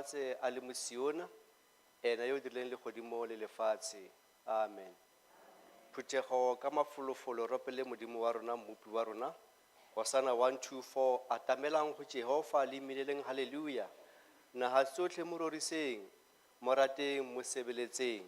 lefatshe a le mosiona, ena yo o dirileng legodimo le lefatshe. Amen. Phuthego ka mafolofolo re opele Modimo wa rona, mmupi wa rona. Hosana 124 atamelang go Jehova le imeleleng haleluya. Naha tsotlhe mo roriseng, mo rateng, mo sebeletseng.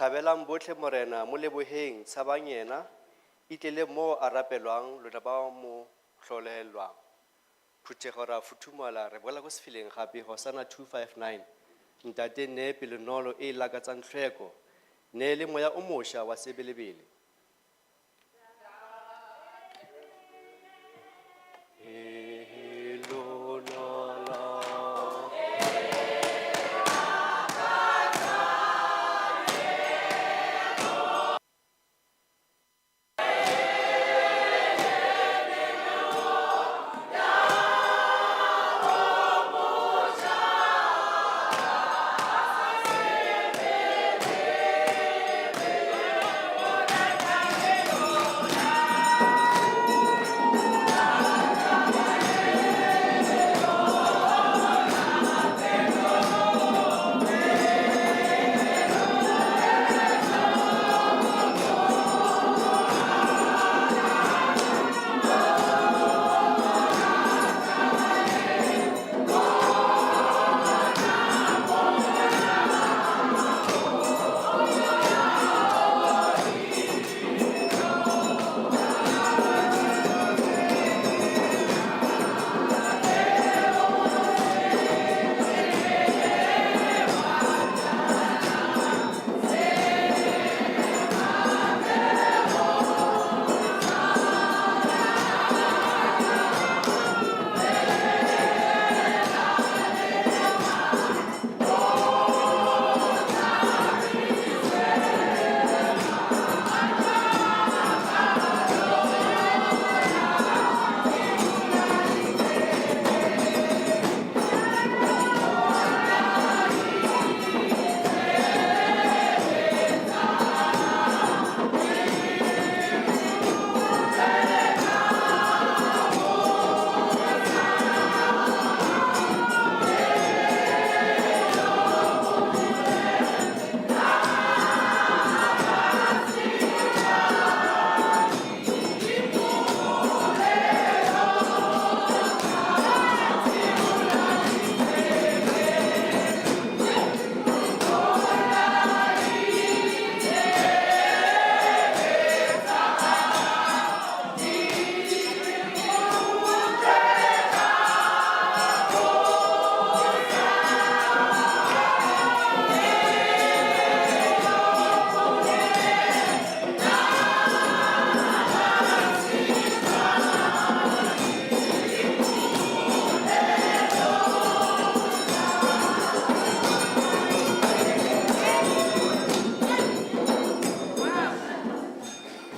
Thabelang botlhe morena mo leboheng tshabang yena itlele mo a rapelwang lona ba mo hlolehelwang. Phuthego ra futhumala re boela go sefileng gape Hosana 259 ntate ne pele nolo e lakatsang tlhweko ne le moya o mošwa wa sebelebele.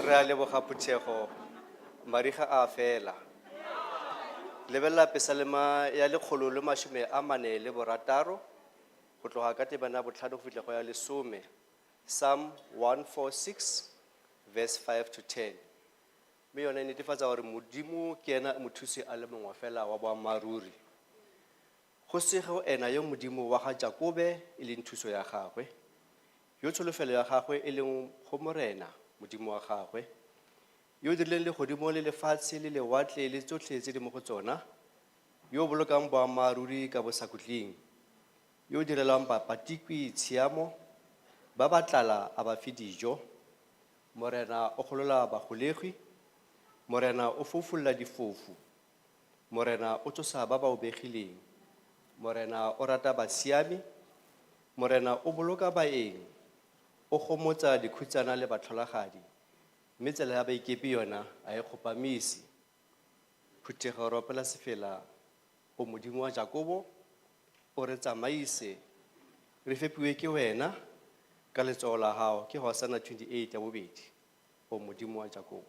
Re a leboga Phuthego, mariga a fela. Lebelela pesalema ya 146 go tloga ka tebana botlhano go fitlha go ya 10, Psalm 146 verse 5 to 10. Mme yone e netefatsa gore Modimo ke ena mothusi a le mongwe fela wa boammaaruri. Go se go ena yo Modimo wa ga Jakobe e leng thuso ya gagwe, yo tsholofelo ya gagwe e leng go morena Modimo wa gagwe, yo dirileng legodimo le lefatshe le lewatle le tsotlhe tse di mo go tsona, yo bolokang boammaaruri ka bosakutling, yo direlang bapatikwi tshiamo, ba ba tlala a ba fe dijo. Morena o golola bagolegwi, morena o fofulla difofu, morena o tsosa ba ba obegileng, morena o rata basiami, morena o boloka baeng, o gomotsa dikhutsana le batlholagadi, mme tsela ya baikepi yona a e kgopamisi. Phuthego re opela sefela o Modimo wa Jakobo, o re tsamaise re fepiwe ke wena ka letsogo la gago. Ke Hosana 28 ya bobedi, o Modimo wa Jakobo.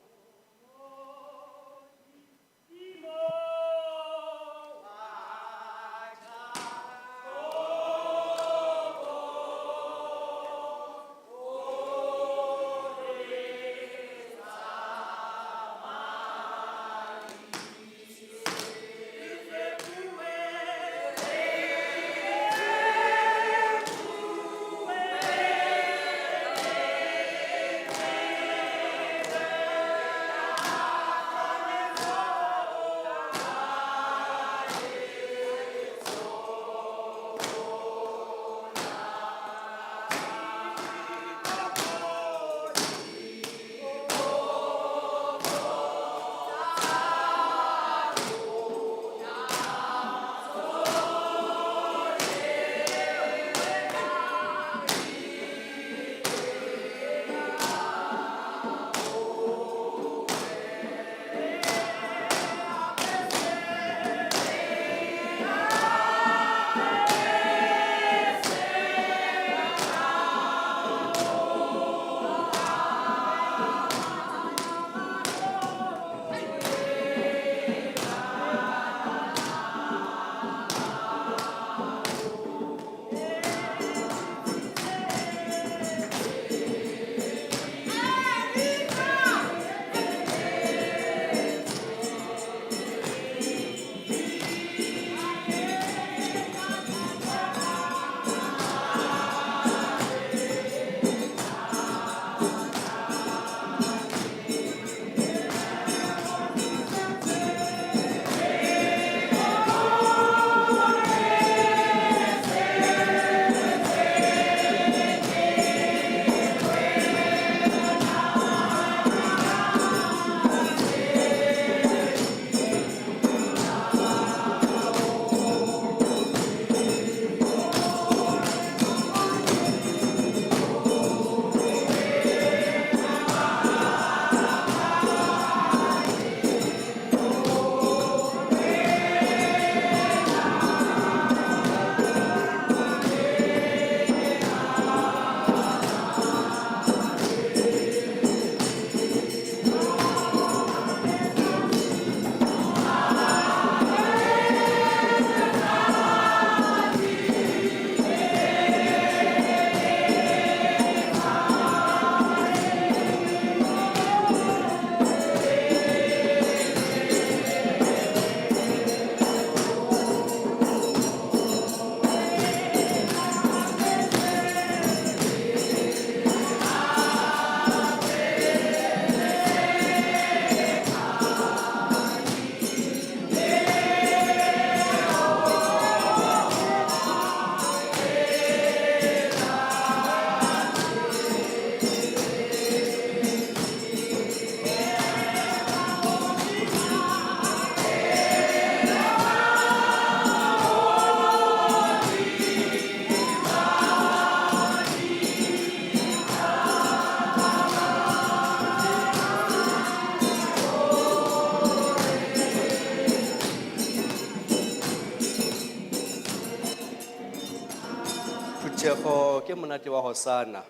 ke monate wa Hosana.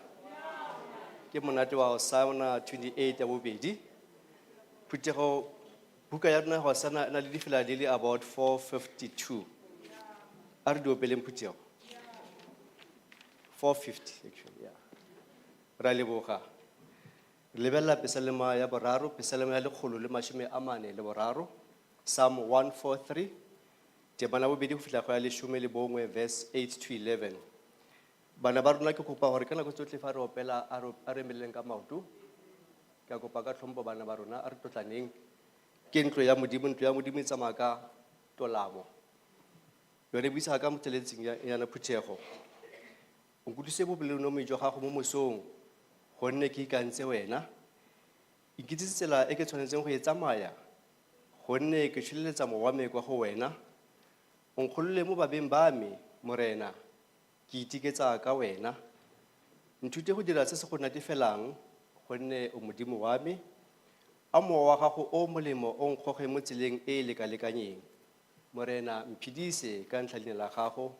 Ke monate wa Hosana 28 ya bobedi. Phuthego buka ya rona Hosana na le difela di le about 452. A re di opeleng Phuthego. 450 actually, yeah. Ra leboga. Lebella pesalema ya boraro, pesalema ya lekgolo le mashome a mane le boraro. Psalm 143. Temana bobedi go fihla go ya leshome le bongwe verse 8 to 11. Bana ba rona ke kopa gore kana go tsotle fa re opela a re meleng ka maoto. Ke a kopa ka tlhompho bana ba rona a re tlotlaneng. Ke ntlo ya modimo e tsamaya ka tolamo. Yone buisa ka moteletsing ya na Phuthego. O nkudise bobeleng no mejo gago mo mosong. Gonne ke ikantse wena. Ikitsitse tsela e ke tshwanetseng go e tsamaya. Gonne ke tshweleletsa mowa me kwa go wena. O nkgolole mo babeng ba me, Morena. Ke itiketsa ka wena. Nthute go dira se se go natefelang, gonne o modimo wa me. A mowa wa gago o molemo o nkgoge mo tseleng e lekalekanyeng. Morena, mphidise ka ntlha leina la gago.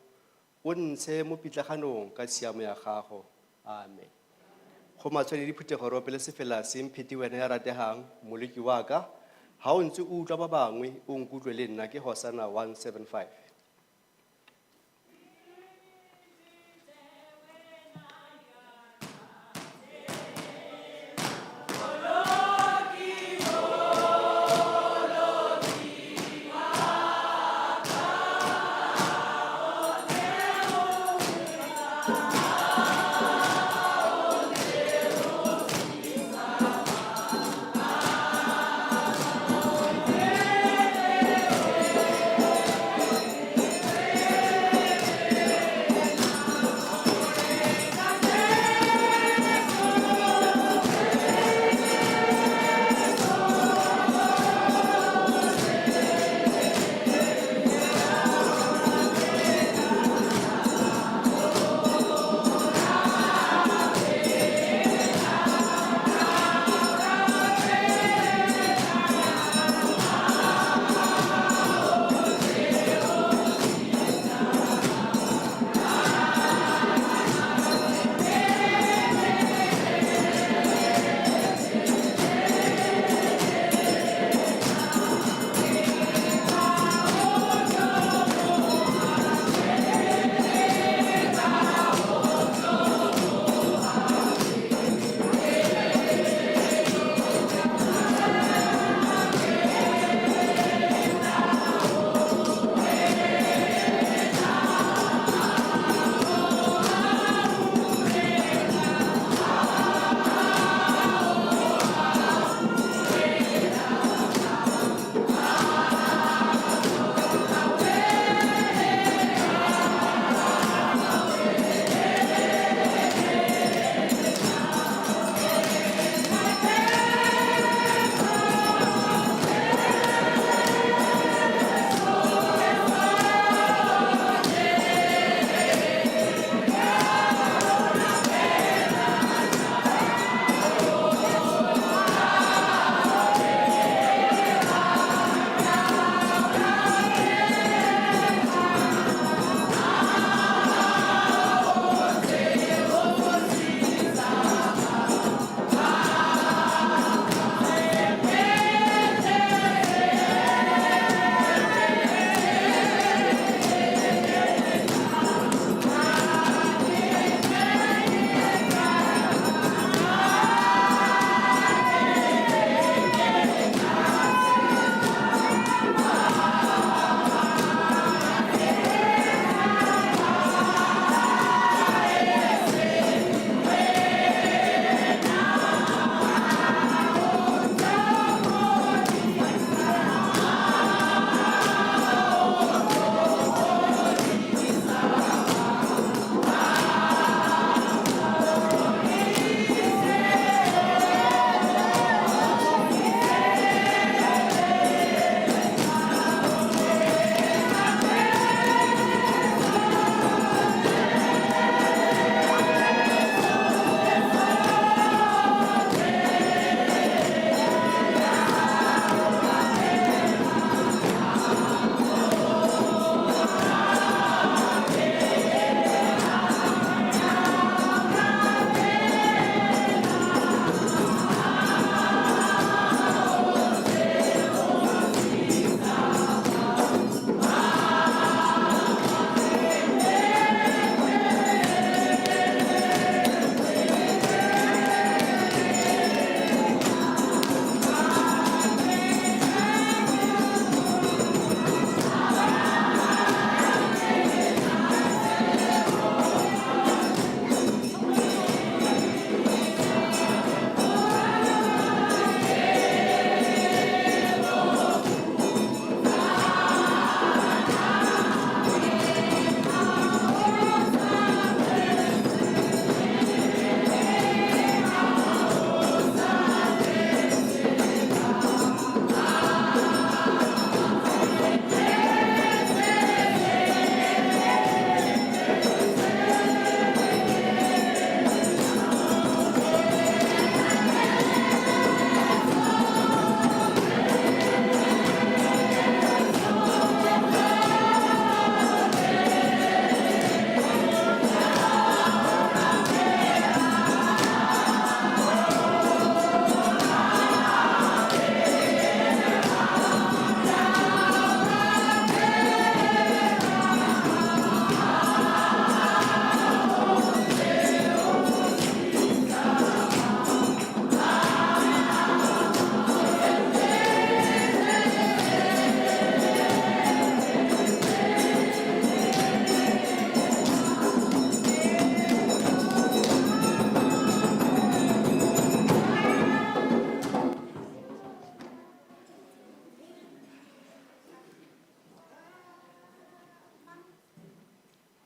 O ntshe mo pitlaganong ka tshiamo ya gago. Amen. Go matshwanedi Phuthego re opele sefela se mpheti wena ya ratehang, moleki wa ka. Ha o ntse o utlwa ba bangwe, o nkutlwe le nna ke Hosana 175.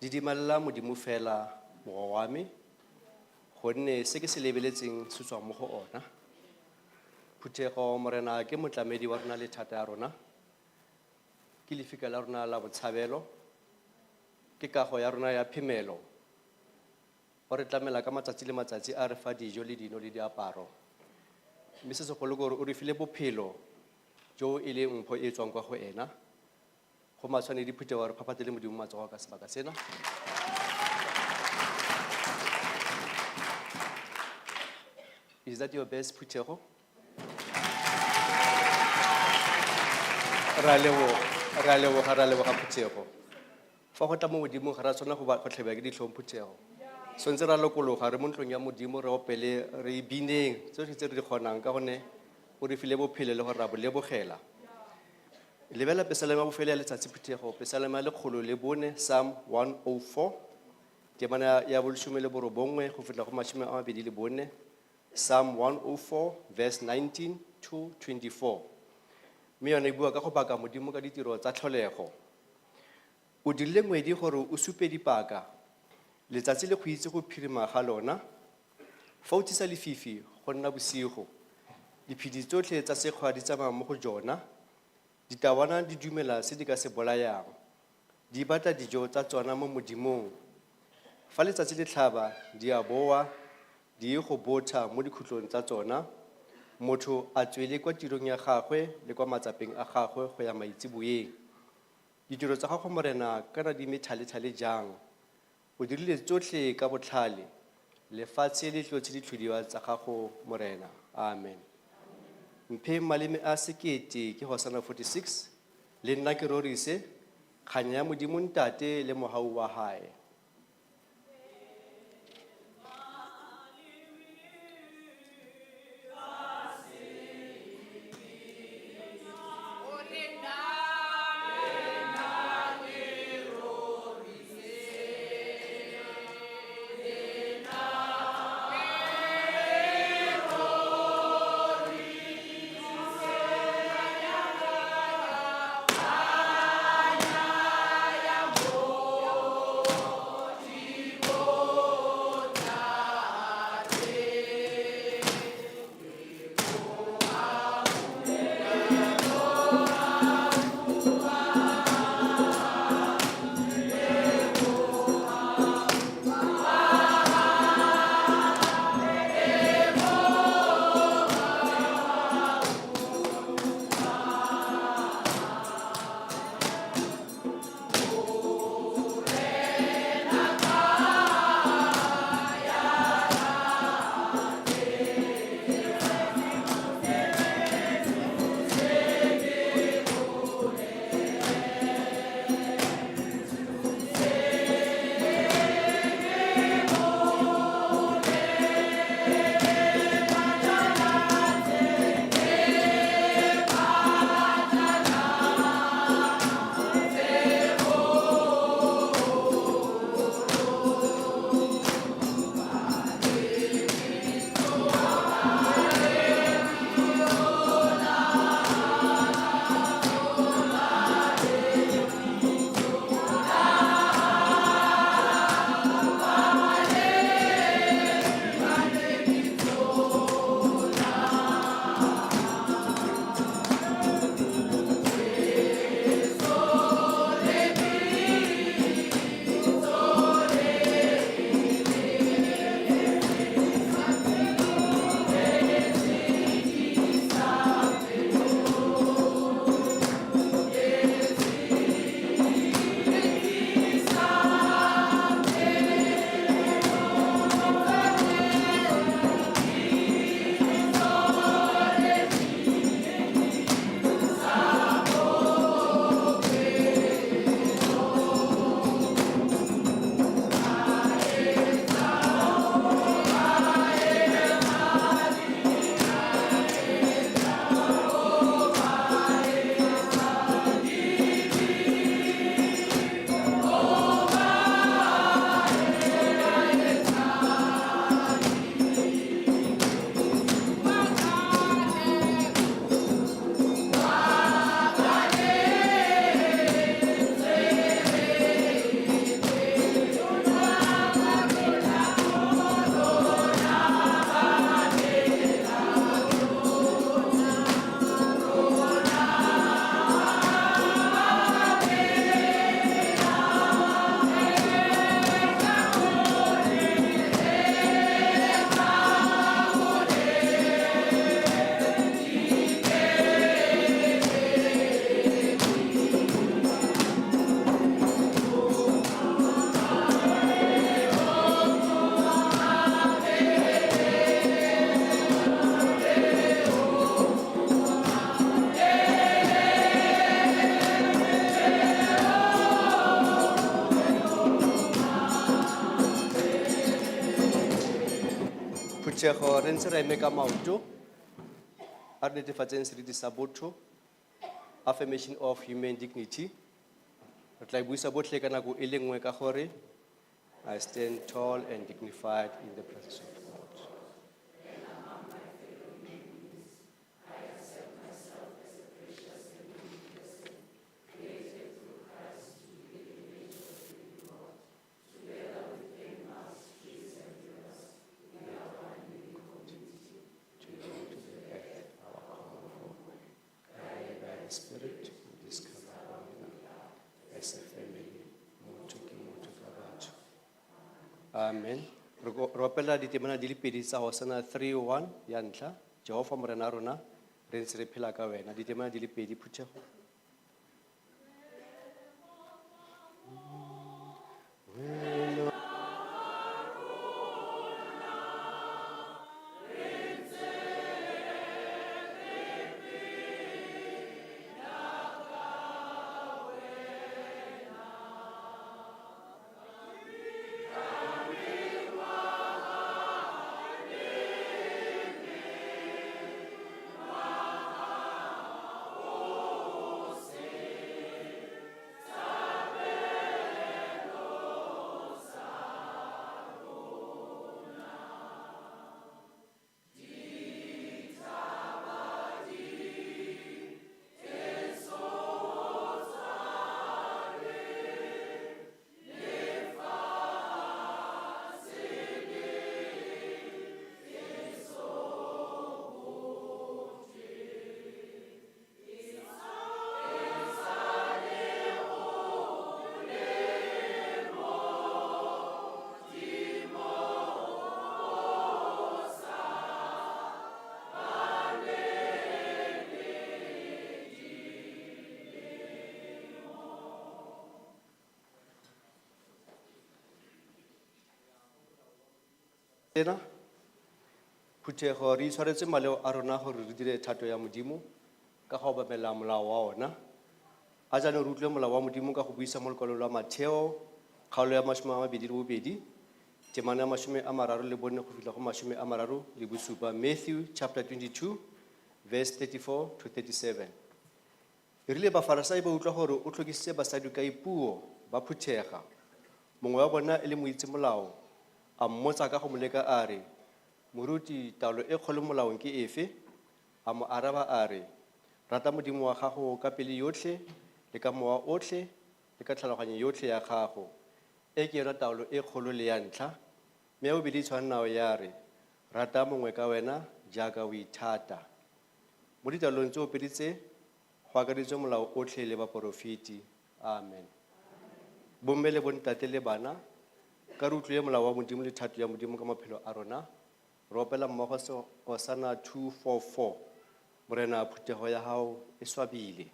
di dimalla modimo fela mogo wa me gonne se ke se lebeletseng se tswa mo go ona. Phuthego Morena ke motlamedi wa rona le thata ya rona, ke lefika la rona la botshabelo, ke kago ya rona ya phemelo, o re tlamela ka matsatsi le matsatsi a re fa dijo le dino le diaparo, mme se segolo ke gore o re file bophelo jo e le mpho e tswang kwa go ena. Go matshwanedi Phuthego re phaphatele modimo matsogo ka sebaka sena. Is that your best, Phuthego? Ra leboga Phuthego. Fa go tla mo modimo ga ra tshwana go tlhabela ke ditlhong Phuthego. So ntse ra lokologa re mo ntlong ya modimo re opele re bineng tsotlhe tse re di kgonang ka gonne o re file bophelo le gore ra bo lebogela. Lebela pesalema bofelo ya letsatsi Phuthego, pesalema ya 104, Psalm 104, temana ya bolesome le borobongwe go fetla go mashome a mabedi le bone, Psalm 104 verse 19 to 24. Mme yone e bua ka go baka modimo ka ditiro tsa tlholego. O dirile ngwedi gore o supe dipaka, letsatsi le go itse go phirima ga lona. Fa o tisa lefifi go nna bosigo, diphedi tsotlhe tsa sekgwa di tsamaya mo go jona. Ditawana di dumela se di ka se bolayang, di batla dijo tsa tsona mo modimong. Fa letsatsi le tlhaba di a boa, di go botha mo dikhutlong tsa tsona. Motho a tswele kwa tirong ya gagwe le kwa matsapeng a gagwe go ya maitsiboeng. Ditiro tsa gago Morena kana di methale-thale jang, o dirile tsotlhe ka botlhale, lefatshe le tlotse ditlhodiwa tsa gago Morena. Amen. Mphe maleme a sekete ke Hosana 46, le nna ke rorise kganya ya modimo ntate le mohau wa hae. Phuthego re ntse re eme ka maoto a re netefatseng seriti sa botho, affirmation of human dignity. Re tla e buisa botlhe ka nako e le nngwe ka gore I stand tall and dignified in the presence of God. Spirit, we discover as a family, motho ke motho ka batho. Amen. Re opela ditemana di le pedi tsa Hosana 3:1 ya ntlha. Jehova morena wa rona, re ntse re phela ka wena. Ditemana di le pedi, Phuthego. Tena, Phuthego re itshwaretse maleo a rona gore re dire thato ya Modimo ka go obamela molao wa ona. A jaanong re utlwe molao wa Modimo ka go buisa mo lekwalong la Matheo, kgaolo ya 22, temana ya 34 go fitlha go 37. Matthew chapter 22, verse 34 to 37. E rile Bafarisai ba utlwa gore o tlhokisitse Basadukai puo ba phuthega. Mongwe wa bona e le moitse molao a mmotsa ka go mo leka a re, Moruti, taolo e kgolo molaong ke efe? A mo araba a re, rata Modimo wa gago ka pelo yotlhe le ka mowa otlhe le ka tlhaloganyo yotlhe ya gago. E ke yona taolo e kgolo le ya ntlha. Mme ya bobedi e tshwanang ya re, rata mongwe ka wena jaaka o ithata. Mo ditaolong tse pedi tse go akareditswe molao otlhe le baporofeti. Amen. Bomme le bontate le bana, ka re utlwile molao wa Modimo le thato ya Modimo ka maphelo a rona, re opela mmogo Hosana 2:4. Morena, phuthego ya hao e swabile.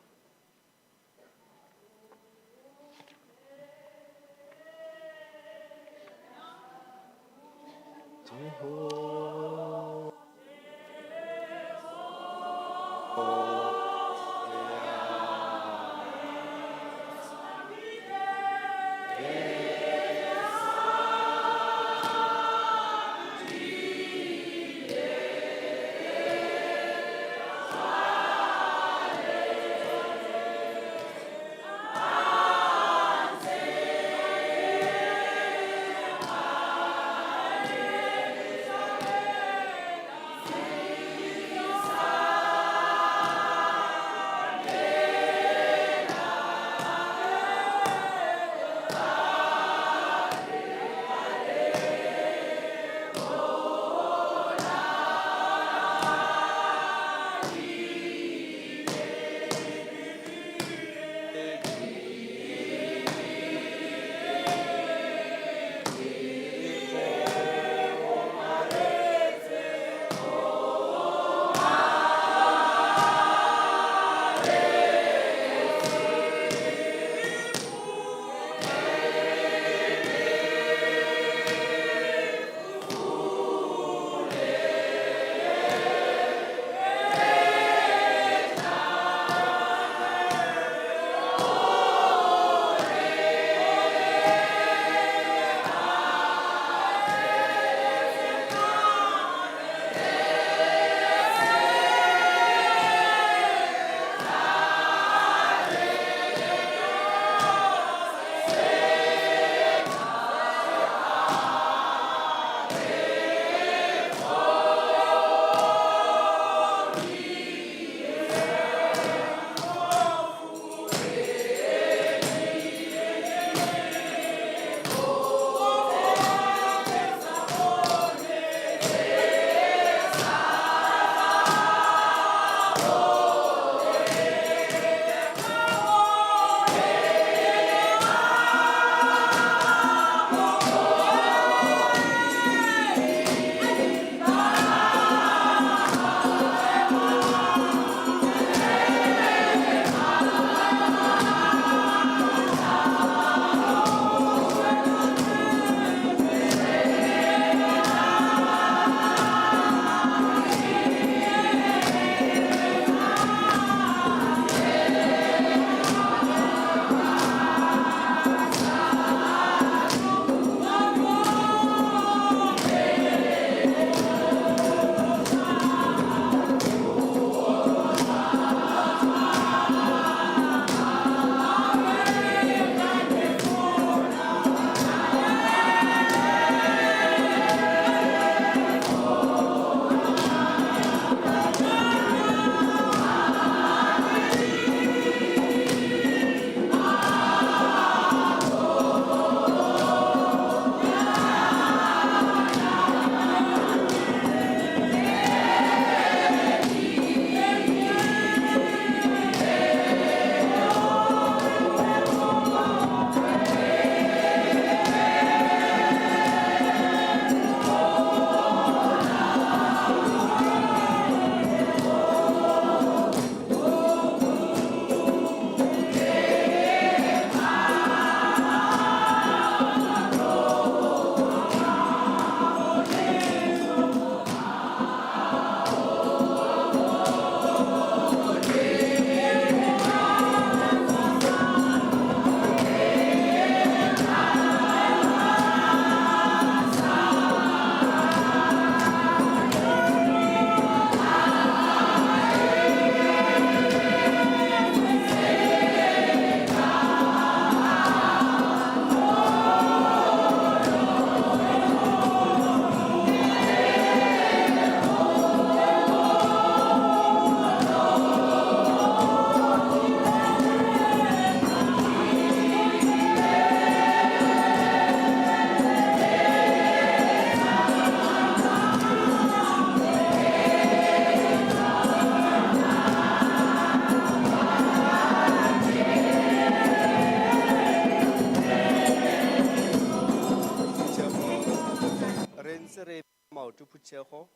Phuthego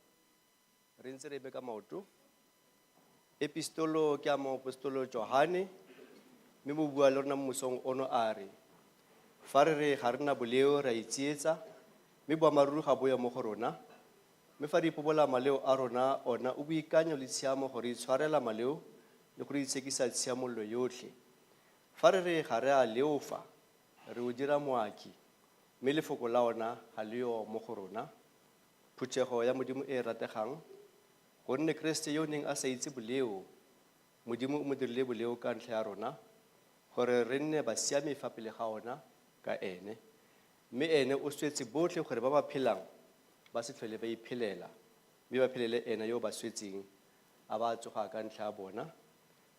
re ntse re eme ka maoto. Epistolo ke a moapostolo Johane mme mo bua le rona mosong ono a re fa re re ga rena boleo ra itsietsa mme boammaaruri ga boya mo go rona mme fa re ipobola maleo a rona ona o boikanyo le tshiamo gore itshwarela maleo le gore itshekisa tshiamollo yotlhe fa re re ga re a leofa re o dira moaki mme lefoko la ona ga le yo mo go rona phuthego ya modimo e rategang gonne Kriste yo neng a sa itse boleo modimo o mo dirile boleo ka ntlha ya rona gore re nne ba siame fa pele ga ona ka ene mme ene o swetse botlhe gore ba ba phelang ba se tlhole ba iphelela mme ba phelele ene yo ba swetseng a ba tsoga ka ntlha ya bona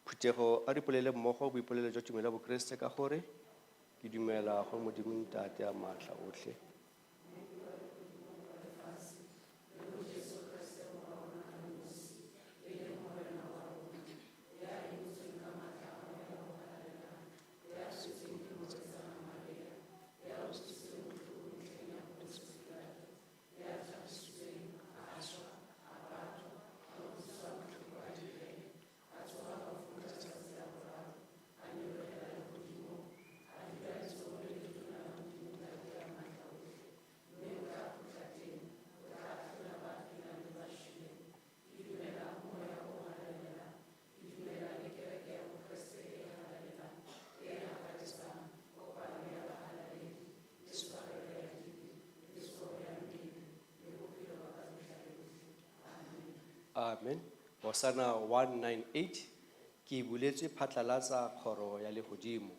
phuthego a re polele mmogo boipolelo jwa tumelo ya bokeresete ka gore ke dumela go modimo ntate a maatla otlhe Amen. Hosana 198 ke buletswe phatlalatsa kgoro ya lehodimo.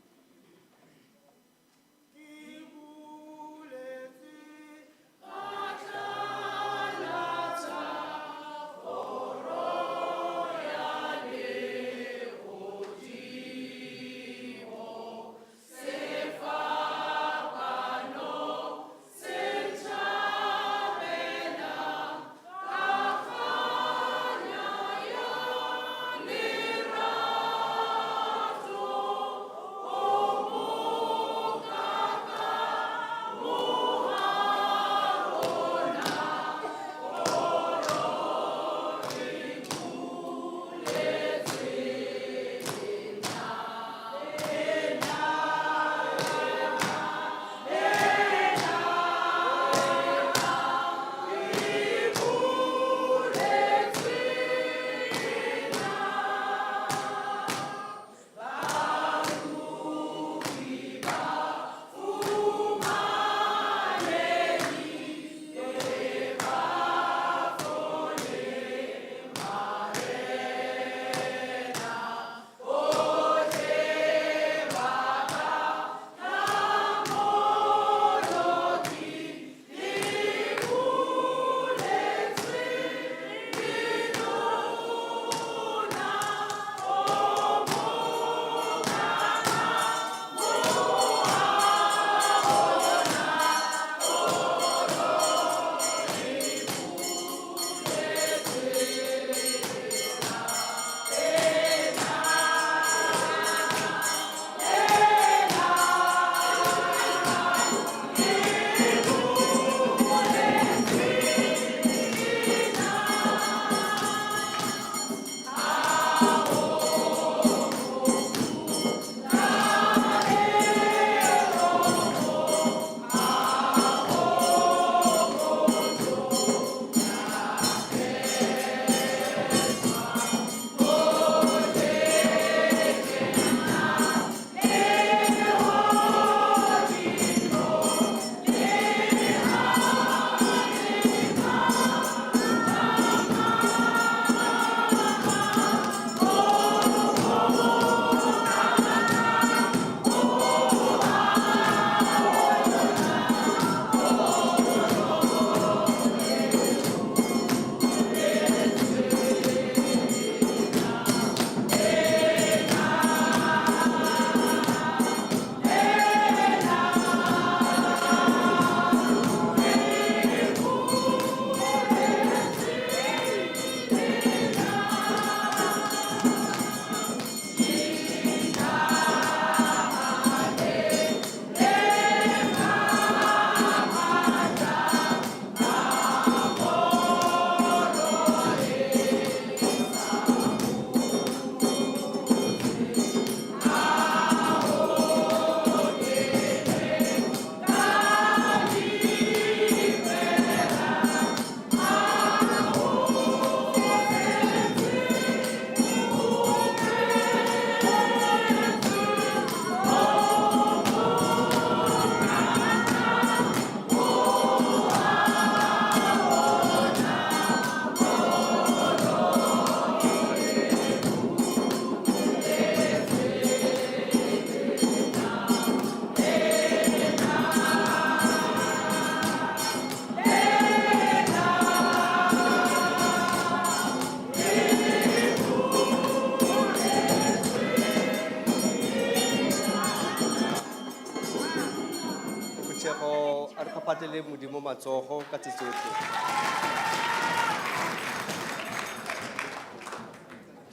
tlele modimo matsogo ka tse tsotlhe.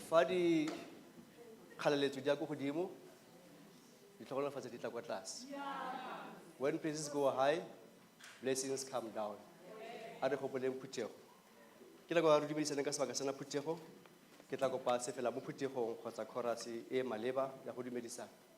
Fa di kgaleletso di ya ko godimo, ditlhogolofatso di tla kwa tlase. When praises go high, blessings come down. A re gopoleng phuthego. Ke tla go re dumedisana ka sebaka sena phuthego. Ke tla kopa se fela mo phuthegong kgotsa chorus e maleba ya go dumedisana.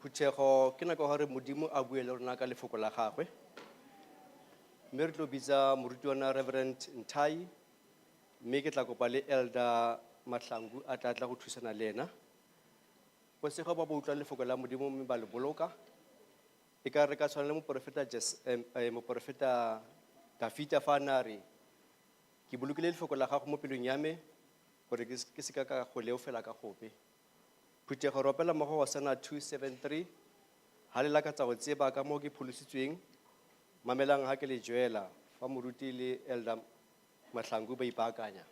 Phuthego ke nako ya gore Modimo a bue le rona ka lefoko la gagwe. Mme re tlo bitsa moruti wa rona Reverend Nthai, mme ke tla kopa le Elder Mahlangu a tla go thusana le ena. Go se go ba utlwa lefoko la Modimo mme ba le boloka. E ka re ka tshwana le moporofeta Dafita fa a na re, ke bolokile lefoko la gago mo pelong ya me gore ke se ka go leofela ka gope. Phuthego ropela mo go Hosana 273 ha le lakatsa go tseba ka mo ke pholositsweng, mamelang ha ke le joela fa moruti le Elder Mahlangu ba ipaakanya.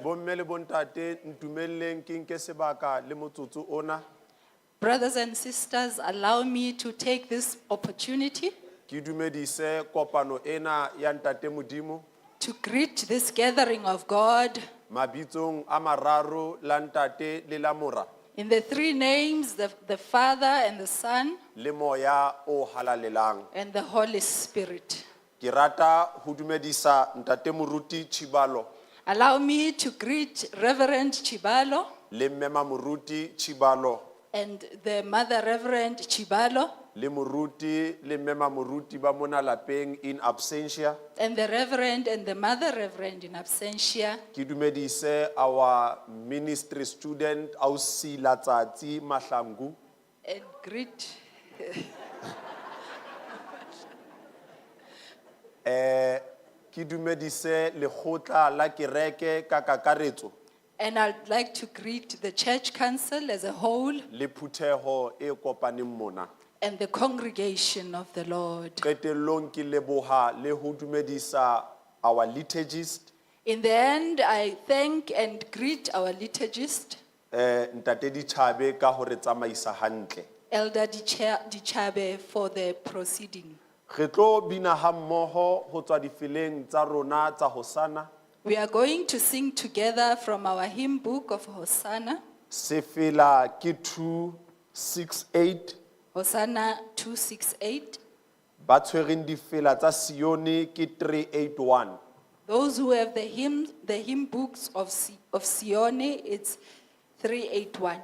bomme le bontate ntumelleng ke nke sebaka le motsotso ona Brothers and sisters, allow me to take this opportunity ke dumedise kopano ena ya ntate modimo to greet this gathering of God mabitsong a mararo la ntate le la mora in the three names, the Father and the Son le moya o halalelang. and the Holy Spirit. Ke rata ho dumedisa ntate moruti Chibalo Allow me to greet Reverend Chibalo le mmema moruti Chibalo and the Mother Reverend Chibalo le moruti le mmema moruti ba mona lapeng in absentia. and the Reverend and the Mother Reverend in absentia. Ke dumedise our ministry student Ausi Latsatsi Mahlangu And greet ke dumedise lekgotla la kereke ka kakaretso and I'd like to greet the Church Council as a whole le phutheho e kopaneng mona. and the congregation of the Lord. Qetellong ke leboha le ho dumedisa our liturgist In the end, I thank and greet our liturgist, ntate Dithabe ka ho re tsamaisa hantle. Elder Dichabe, for the proceeding. Re tlo bina ha mmoho ho tswa difileng tsa rona tsa Hosana. We are going to sing together from our hymn book of Hosanna, Sefila ke 268 Hosanna 268. ba tshwereng difela tsa Sione ke 381. Those who have the hymn books of Sione, it's 381.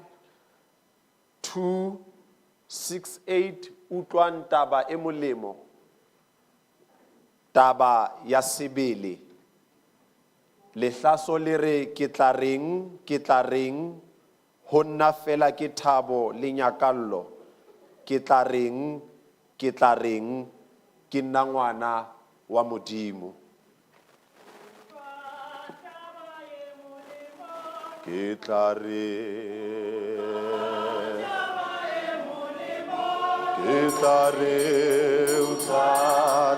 268 utlwang taba e molemo, taba ya sebele. Lehlaso le re ke tla reng ho nna fela ke thabo le nyakallo, ke tla reng ke nna ngwana wa Modimo. Ke tla o tla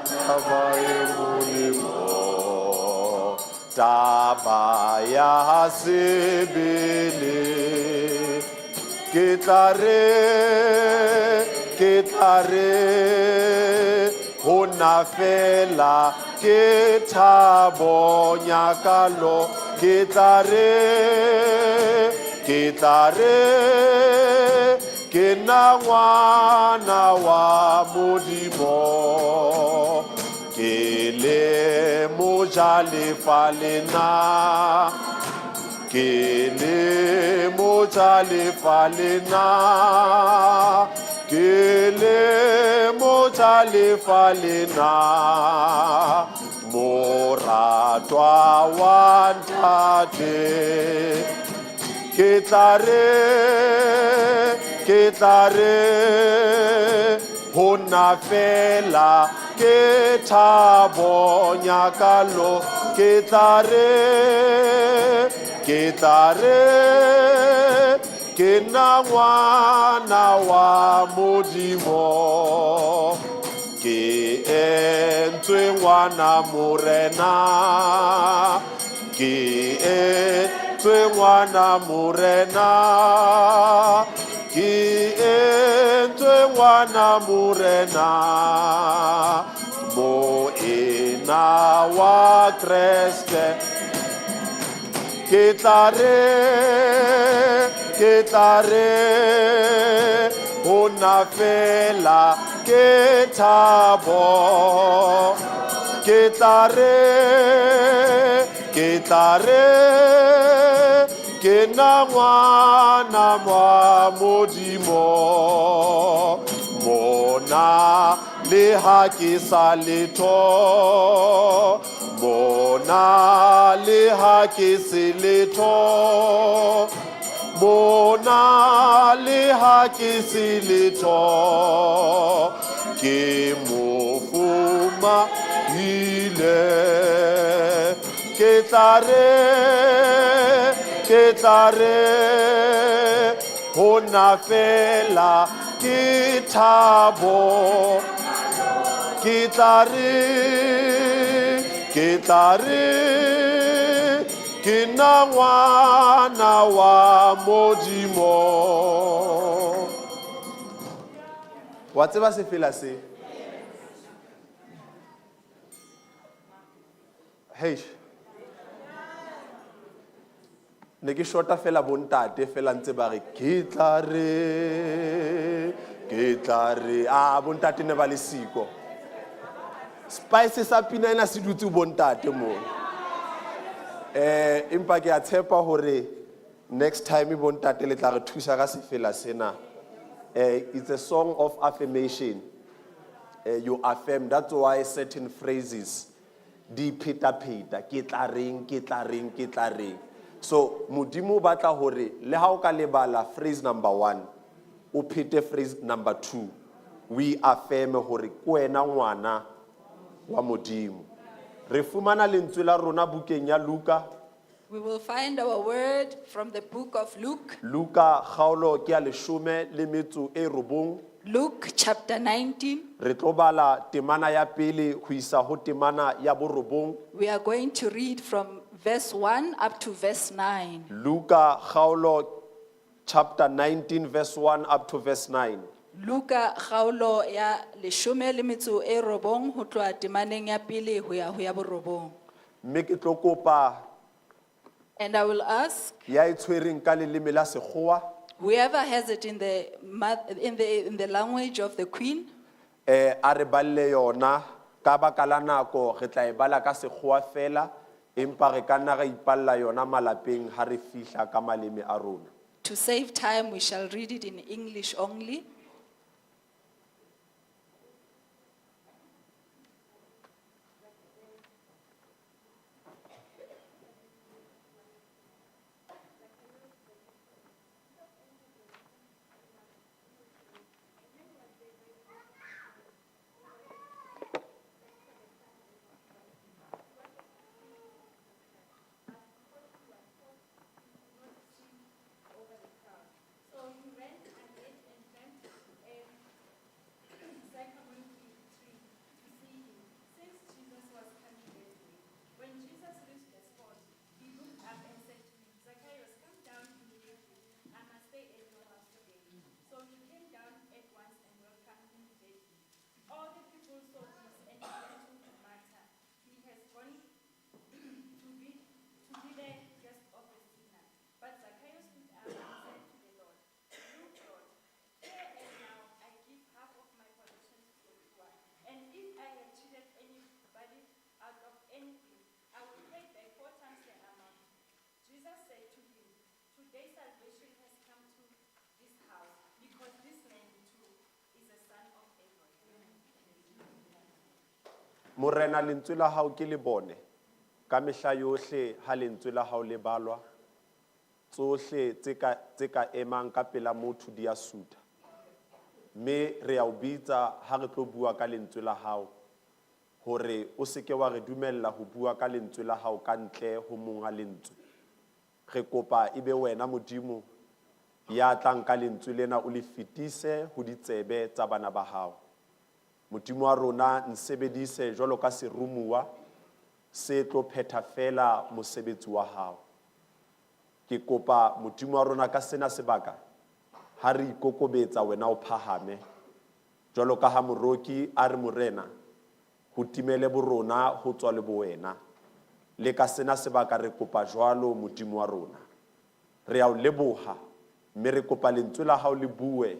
taba e molemo, taba ya sebele. Ke tla re ho na fela ke thabo nyakalo. Ke tla re ke na ngwana wa Modimo. Ke le mojalefa lena, ke le mojalefa lena, ke le mojalefa lena, moratwa wa ntate. Ke tla re ho na fela ke thabo nyakalo. Ke tla re ke na ngwana wa Modimo. Ke entswe ngwana morena, ke entswe ngwana morena, ke entswe ngwana morena, moena wa Kreste. Ke tla re ho na fela ke thabo. Ke tla re ke na ngwana wa Modimo. Mona le ha ke sa letho, mona le ha ke se letho, mona le ha ke se letho, ke mofuma ile. Ke tla re ho na fela ke thabo. Ke tla re ke na ngwana wa Modimo. Wa tseba sefela se? Hey. Ne ke shota fela bontate fela ntse ba re ke tla re bontate ne ba le siko. Spice sa pina ena se dutse bontate mo. Empa ke a tshepa hore next time bontate le tla re thusa ka sefela sena. It's a song of affirmation. You affirm, that's why certain phrases di pheta ke tla reng. So modimo batla hore le ha o ka lebala phrase number 1 o phete phrase number 2, we affirm hore ko wena ngwana wa modimo. Re fumana lentswe la rona bukeng ya Luka. We will find our word from the book of Luke. Luka kgaolo ke ya 19. Luke chapter 19. Re tlo bala temana ya pele ho isa ho temana ya borobong. We are going to read from verse 1 up to verse 9. Luka kgaolo chapter 19 verse 1 up to verse 9. Luka kgaolo ya 19 ho tloha temaneng ya pele ho ya borobong. Mme ke tlo kopa And I will ask ya itshwereng ka leleme la Sekgowa, whoever has it in the language of the Queen, a re balle yona ka baka la nako re tla e bala ka Sekgowa fela, empa re ka nna ra ipalla yona malapeng ha re fihla ka maleme a rona. to save time we shall read it in English only. Morena lentswe la hao ke le bone ka mehla yohle ha lentswe la hao le balwa tsohle tse ka emang ka pela motho di a suta, mme re a o bitsa ha re tlo bua ka lentswe la hao hore o se ke wa re dumella ho bua ka lentswe la hao ka ntle ho monga lentswe. Re kopa ebe wena modimo ya tlang ka lentswe lena o le fetise ho ditsebe tsa bana ba hao. Modimo wa rona nsebedise jwalo ka serumuwa se tlo phetha fela mosebetsi wa hao. Ke kopa modimo wa rona ka sena sebaka ha re ikokobetsa wena o phahame jwalo ka ha moroki a re morena ho timele borona ho tswa le bowena. Le ka sena sebaka re kopa jwalo modimo wa rona. Re a o leboha mme re kopa lentswe la hao le bue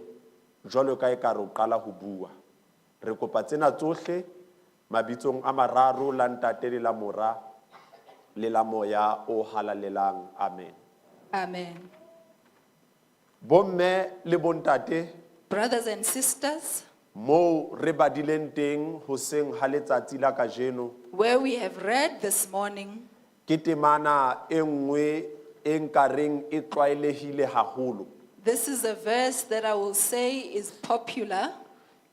jwalo ka eka re o qala ho bua. Re kopa tsena tsohle mabitsong a mararo la ntate le la mora le la moya o halalelang. Amen. Amen. Bomme le bontate, Brothers and sisters, mo re badileng teng hoseng ha letsatsi la kajeno, where we have read this morning, ke temana e nngwe e nkareng e tlwaelehile haholo. this is a verse that I will say is popular.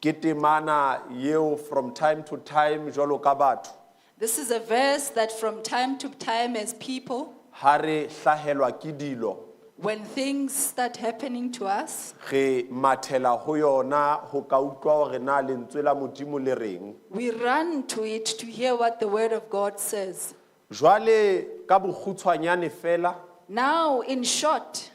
Ke temana yeo from time to time jwalo ka batho This is a verse that from time to time as people, ha re hlahelwa ke dilo when things start happening to us, re mathela ho yona ho ka utlwa hore na lentswe la modimo le reng. we run to it to hear what the word of God says. Jwale ka bokgutshwanyane fela Now, in short,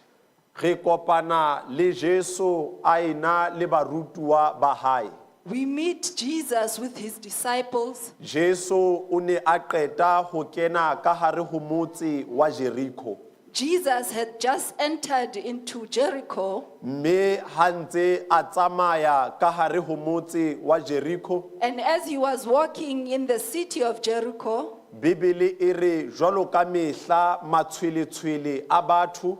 re kopana le Jesu a ena le barutuwa ba hae. we meet Jesus with his disciples. Jesu o ne a qeta ho kena ka hare ho motse wa Jericho. Jesus had just entered into Jericho, Mme ha ntse a tsamaya ka hare ho motse wa Jericho, and as he was walking in the city of Jericho, Bibele e re jwalo ka mehla matshwele-tshwele a batho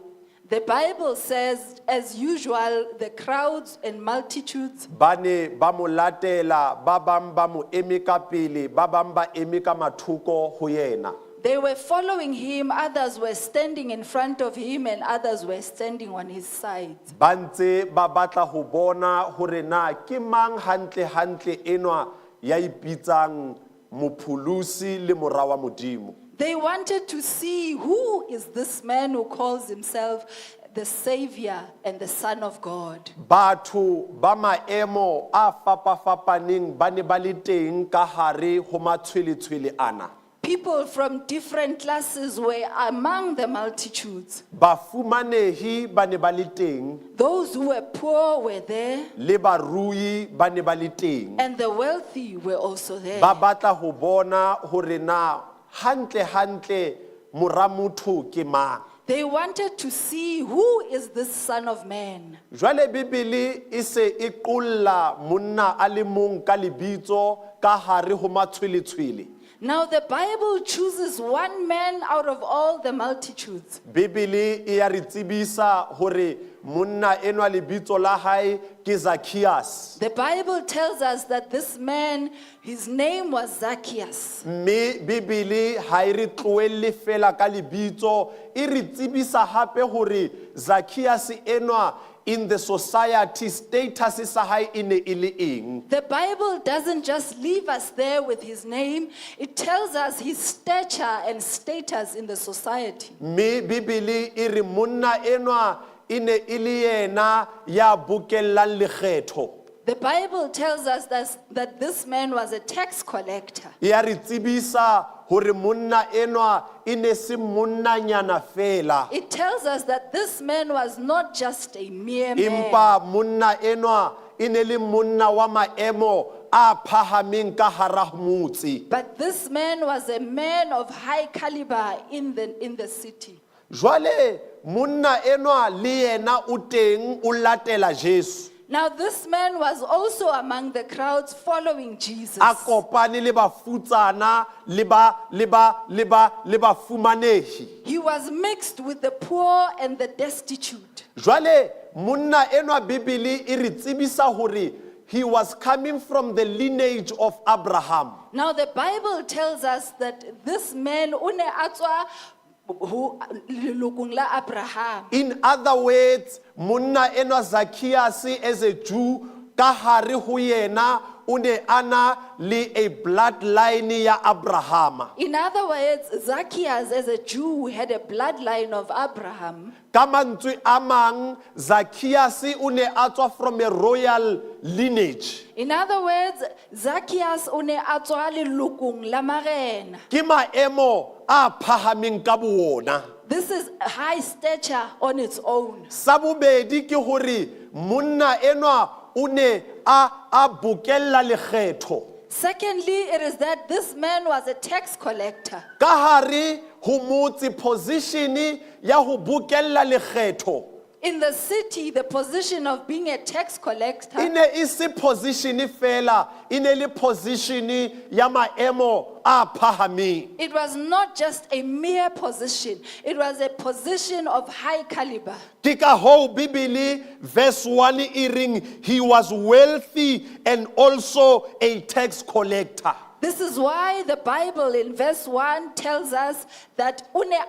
the Bible says, as usual, the crowds and multitudes, ba ne ba mo latela, ba bang ba mo eme ka pele, ba bang ba eme ka mathoko ho yena. they were following him, others were standing in front of him, and others were standing on his sides. Ba ntse ba batla ho bona hore na ke mang hantle enwa ya ipitsang mophulusi le mora wa Modimo. They wanted to see who is this man who calls himself the Savior and the Son of God. Batho ba maemo a fapafapaneng ba ne ba le teng ka hare ho matshwele-tshwele ana. People from different classes were among the multitudes. Bafumanehi ba ne ba le teng, Those who were poor were there, le barui ba ne ba le teng. and the wealthy were also there. Ba batla ho bona hore na hantle mora motho ke mang. They wanted to see who is this Son of Man. Jwale Bibele e se e qolla monna a le mong ka lebitso ka hare ho matshwele-tshwele. Now the Bible chooses one man out of all the multitudes. Bibele e ya re tsebisa hore monna enwa lebitso la hae ke Zacchaeus. The Bible tells us that this man, his name was Zacchaeus. Mme Bibele ha e re tloelle fela ka lebitso, e re tsebisa hape hore Zacchaeus enwa in the society status sa hae e ne e le eng. The Bible doesn't just leave us there with his name, it tells us his stature and status in the society. Mme Bibele e re monna enwa e ne e le yena ya bokellang lekgetho. The Bible tells us that this man was a tax collector. Ya re tsebisa hore monna enwa e ne se monnanyana fela, It tells us that this man was not just a mere man, empa monna enwa e ne le monna wa maemo a phahameng ka hara motse. but this man was a man of high caliber in the city. Jwale monna enwa le yena o teng o latela Jesu. Now this man was also among the crowds following Jesus. A kopane le bafutsana le bafumanehi. He was mixed with the poor and the destitute. Jwale monna enwa Bibele e re tsebisa hore he was coming from the lineage of Abraham. Now the Bible tells us that this man o ne a tswa ho lelokong la Abraham. In other words, monna enwa Zacchaeus as a Jew ka hare ho yena o ne ana le a bloodline ya Abraham. In other words, Zacchaeus as a Jew had a bloodline of Abraham. Ka mantswe a mang, Zacchaeus o ne a tswa from a royal lineage. In other words, Zacchaeus o ne a tswa lelokong la marena. Ke maemo a phahameng ka boona. This is high stature on its own. Sa bobedi ke hore monna enwa o ne a bokella lekgetho. Secondly, it is that this man was a tax collector. Ka hare ho motse position ya ho bokella lekgetho. In the city, the position of being a tax collector E ne e se position fela, e ne le position ya maemo a phahameng. it was not just a mere position, it was a position of high caliber. Ke ka hoo Bibele verse 1 e reng he was wealthy and also a tax collector. This is why the Bible in verse 1 tells us that o ne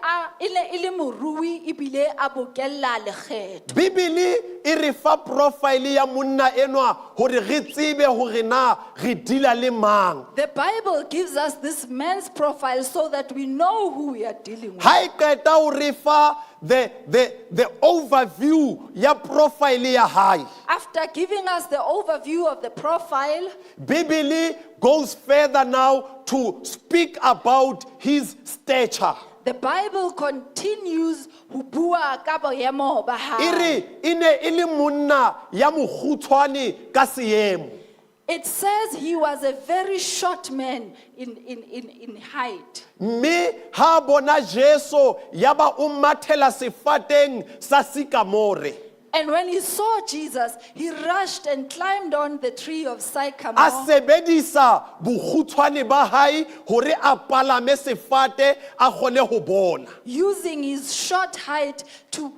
e le morui ebile a bokella lekgetho. Bibele e re fa profile ya monna enwa hore re tsebe hore na re dila le mang. The Bible gives us this man's profile so that we know who we are dealing with. Ha e qeta ho re fa the overview ya profile ya hae, After giving us the overview of the profile, Bibele goes further now to speak about his stature. the Bible continues ho bua ka boemo ba E hae. re e ne e le monna ya mokgutshwane ka seemo. It says he was a very short man in height. mme ha bona Jesu yaba o mathela sefateng sa sikamore And when he saw Jesus, he rushed and climbed on the tree of a sycamore, sebedisa bokgutshwane ba hae hore a palame sefate a kgone ho bona using his short height to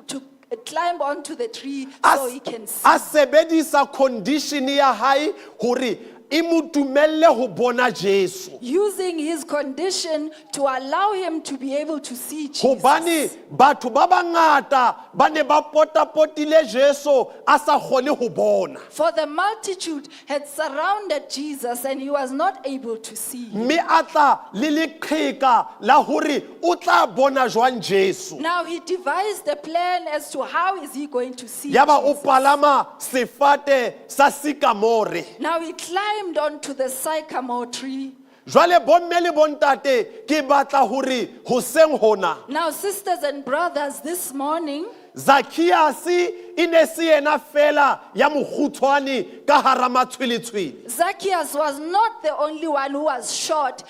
climb onto the tree a so he can see. a sebedisa condition ya hae hore e mo tumelle ho bona Jesu Using his condition to allow him to be able to see Jesus. hobane batho ba bangata ba ne ba potapotile Jesu a sa kgone ho bona For the multitude had surrounded Jesus and he was not able to see him. mme a tla le leqheka la hore o tla bona jwang Jesu Now he devised a plan as to how is he going to see yaba o Jesus. palama sefate sa sikamore Now he climbed onto the sycamore tree. jwale bomme le bontate ke batla hore hoseng hona Now, sisters and brothers, this morning, Zacchaeus e ne se yena fela ya mogutshwane ka hara matshweletswele Zacchaeus was not the only one who was short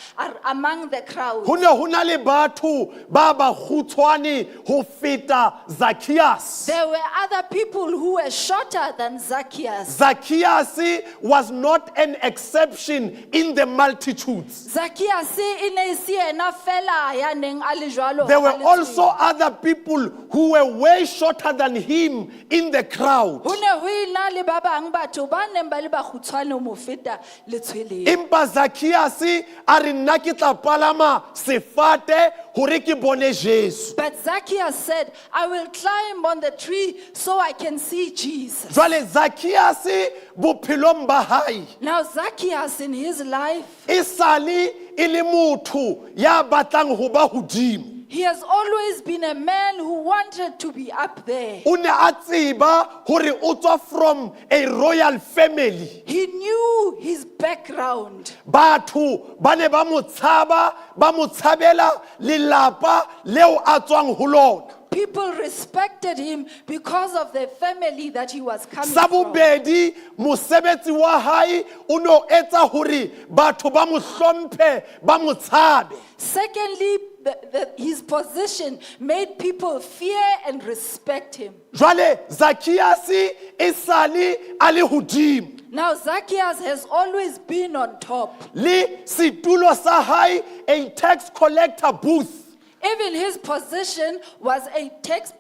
among the crowd. ho ne ho na le batho ba ba gutshwane ho feta Zacchaeus. There were other people who were shorter than Zacchaeus. Zacchaeus was not an exception in the multitudes. Zacchaeus e ne se yena fela ya neng a le jwalo There were a le also tswele. other people who were way shorter than him in the crowd. Ho ne ho ena le ba bang batho ba neng ba le bakgutshwane ho mo feta letshweleng. Empa Zacchaeus a re nna ke tla palama sefate hore ke bone Jesu. But Zacchaeus said, I will climb on the tree so I can see Jesus. Jwale Zacchaeus bophelong ba hae Now, Zacchaeus in his life, e sale e le motho ya batlang ho ba hodimo. he has always been a man who wanted to be up there. O ne a tseba hore o tswa from a royal family. He knew his background. Batho ba ne ba mo tshaba, ba mo tshabela lelapa leo a tswang ho lona. People respected him because of the family that he was coming Sa from. bobedi mosebetsi wa hae o no etsa hore batho ba mo hlomphe, ba mo tshabe. Secondly, his position made people fear and respect him. Jwale Zacchaeus e sale a le hodimo. Now, Zacchaeus has always been on top. Le situlo sa hae a tax collector booth. Even his position was a tax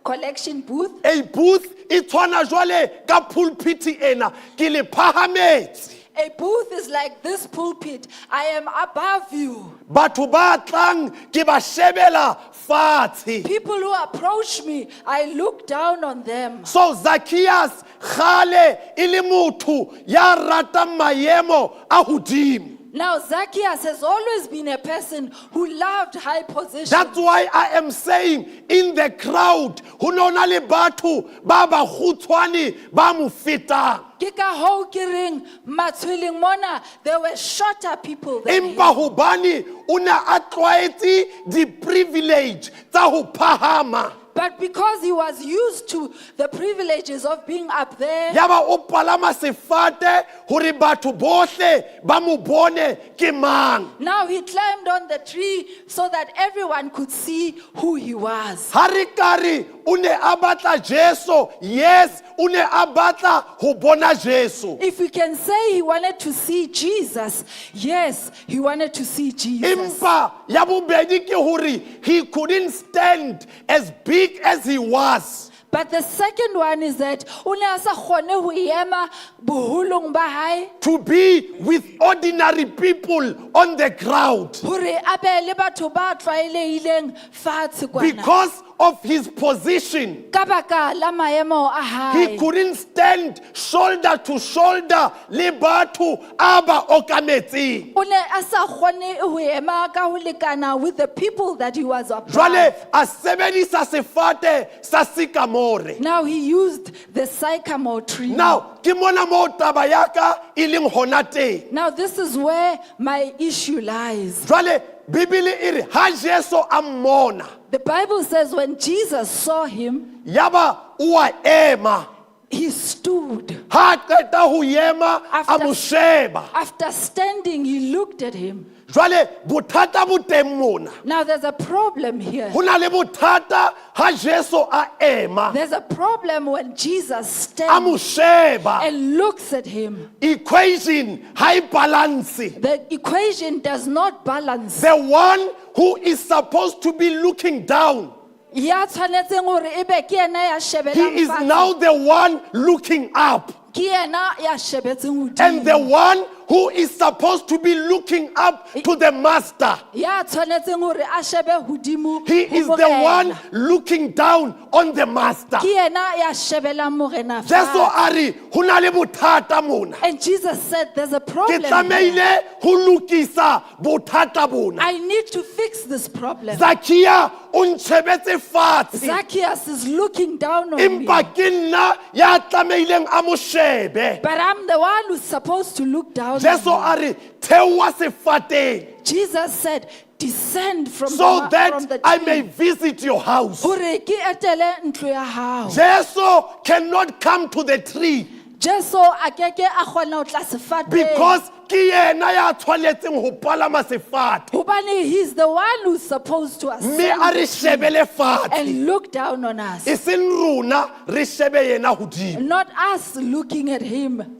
collection booth. A booth e tshwana jwale ka pulpit ena ke le phahametse. A booth is like this pulpit. I am above you. Batho ba tlang ke ba shebela fatshe. People who approach me, I look down on them. So Zacchaeus khale e le motho ya ratang maemo a hodimo. Now, Zacchaeus has always been a person who loved high position. That's why I am saying in the crowd ho nona le batho ba ba gutshwane ba mo fetang. Ke ka hoo ke reng, matshweleng mona, there were shorter people than him. Empa hobane o ne a tlwaetse di privilege tsa ho phahama. But because he was used to the privileges of being up there, Yaba o palama sefate hore batho bohle ba mo bone ke mang. now he climbed on the tree so that everyone could see who he was. Ha re kare o ne a batla Jesu, yes, o ne a batla ho bona Jesu. If we can say he wanted to see Jesus, yes, he wanted to see Jesus. Empa ya bobedi ke hore he couldn't stand as big as he was. But the second one is that o ne a sa kgone ho ema boholong ba hae To be with ordinary people on the crowd hore a be le batho ba tlwaelehileng fatshe kwana. because of his position. Ka baka la maemo a He hae. couldn't stand shoulder to shoulder le batho aba okametseng. O ne a sa kgone ho ema ka ho lekana with the people that he was above. Jwale a sebedisa sefate sa sikamore. Now he used the sycamore tree. Now ke mona mo taba ya ka e leng hona teng. Now this is where my issue lies. Jwale Bibele e re ha Jesu a mmona The Bible says when Jesus saw him, yaba o a ema. He stood. Ha qeta ho ema a After- mo sheba. After standing, he looked at him. Jwale bothata bo teng mona. Now there's a problem here. Ho na le bothata ha Jesu a ema There's a problem when Jesus a mo stands sheba. and looks at him. Equation ha e balance. The equation does not balance. The one who is supposed to be looking down, Ya tshwanetseng hore ebe ke yena ya shebelang he is fatshe. now the one looking up. Ke yena ya shebetseng And the hodimo. one who is supposed to be looking up to the master, Ya tshwanetseng hore a shebe hodimo he ho is the morena. one looking down on the master. Ke yena ya shebelang morena Jesu fatshe. a re ho na le bothata mona. And Jesus said, there's a Ke problem here. tlameile ho lokisa bothata bona. I need to fix this problem. Zakia o ntshebetse fatshe. Zacchaeus is looking down on me. Empa ke nna ya tlameileng a mo shebe. But I'm the one who's supposed to look down Jesu on a re theoa sefateng you. Jesus said, descend from so from that the I tree. may visit your house. Hore ke etele ntlo ya hao. Jesu cannot come to the tree Jesu a keke a kgona ho tla sefateng. because ke yena ya tshwanetseng ho palama sefate. Hobane he's the one who's supposed to Mme a re ascend shebele fatshe. and look down on us. E seng rona re shebe yena hodimo. Not us looking at him.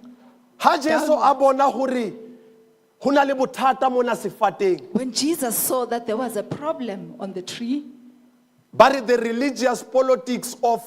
Ha Jesu a bona hore ho na le bothata mona sefateng, When Jesus saw that there was a problem on the tree, ba re the religious politics of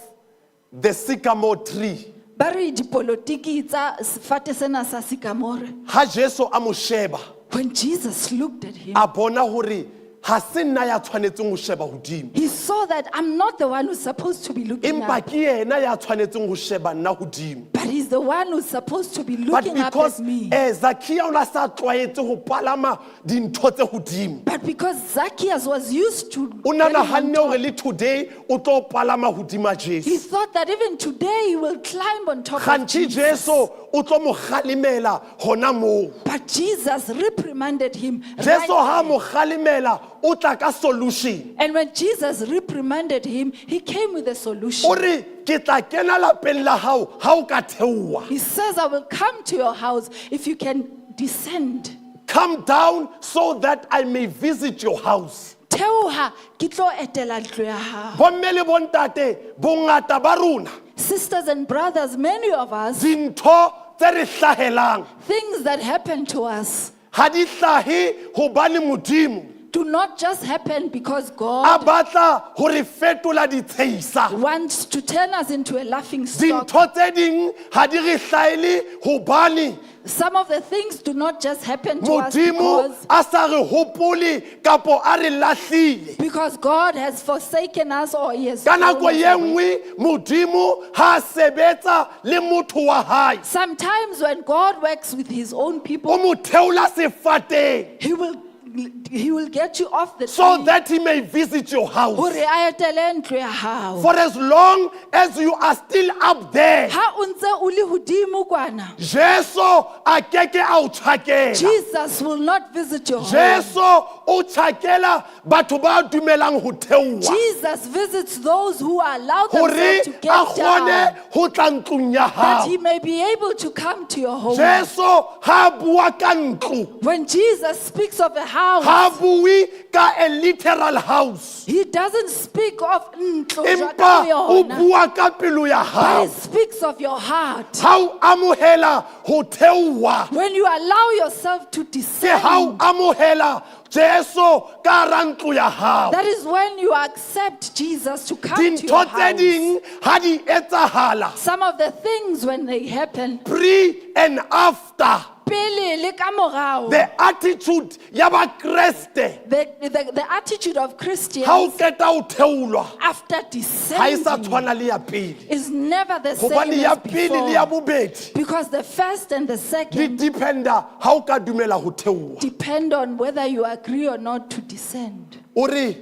the sycamore tree, ba re dipolotiki tsa sefate sena sa sycamore. ha Jesu a mo sheba When Jesus looked at him, a bona hore ha se nna ya tshwanetseng ho sheba hodimo, he saw that I'm not the one who's supposed to be looking empa up, ke yena ya tshwanetseng ho sheba nna hodimo. but he's the one who's supposed to be But looking up because at me. Zakia o na sa tlwaetse ho palama dintho tse hodimo, But because Zacchaeus was used to o getting on nanahanne top, hore le today o tlo palama hodima he Jesu. thought that even today he will climb on top of Kganthi Jesus. Jesu o tlo mo kgalemela hona moo. But Jesus reprimanded him. Jesu right ha there. mo kgalemela o tla ka solution. And when Jesus reprimanded him, he came with a solution. O re ke tla kena lapeng la hao ha o ka theoha. He says, I will come to your house if you can descend. Come down so that I may visit your house. Theoha, ke tlo etela ntlo ya hao. Bomme le bontate bongata ba rona Sisters and brothers, many of us, dintho tse re hlahelang things that happen to us ha di hlahe hobane modimo do not just happen because a God batla ho re fetola ditshehisa. wants to turn us into a laughing stock. Dintho tse ding ha di re hlahele hobane Some of the things do not just happen to us modimo a sa re hopole kapo a re lahlile. because God has forsaken us or He has Ka thrown nako us ye away. nngwe modimo ha a sebetsa le motho wa hae Sometimes when God works with His own o people, mo theola sefateng He will get you off the so tree. that he may visit your house. Hore a etele ntlo ya hao. For as long as you are still up there, Ha o ntse o le hodimo kwana, Jesu a keke a o tshakela. Jesus will not visit your home. Jesu o tshakela batho ba dumelang ho theoha Jesus visits those who allow hore themselves to a get down, kgone ho tla ntlong ya that hao. He may be able to come to your home. Jesu ha bua ka ntlo, When Jesus speaks of a house, ha bui ka a literal house, He doesn't speak of ntlo jwalo empa ka o yona, bua ka pelo ya but hao. He speaks of your heart. Ha o amohela ho theoha, When you allow yourself to ke ha o descend, amohela Jesu ka hara ntlo ya hao. that is when you accept Jesus to come to your Dintho tse house. ding ha di etsahala Some of the things when they happen, pre and after, pele le ka morao, the attitude ya ba Kreste the attitude of ha o Christians keta ho theolwa after ha e sa descending tshwana le ya pele, is never the same hobane ya as pele le ya before. bobedi Because the first and the di second dependa ha o ka dumela ho theoha. depend on whether you agree or not to descend. O re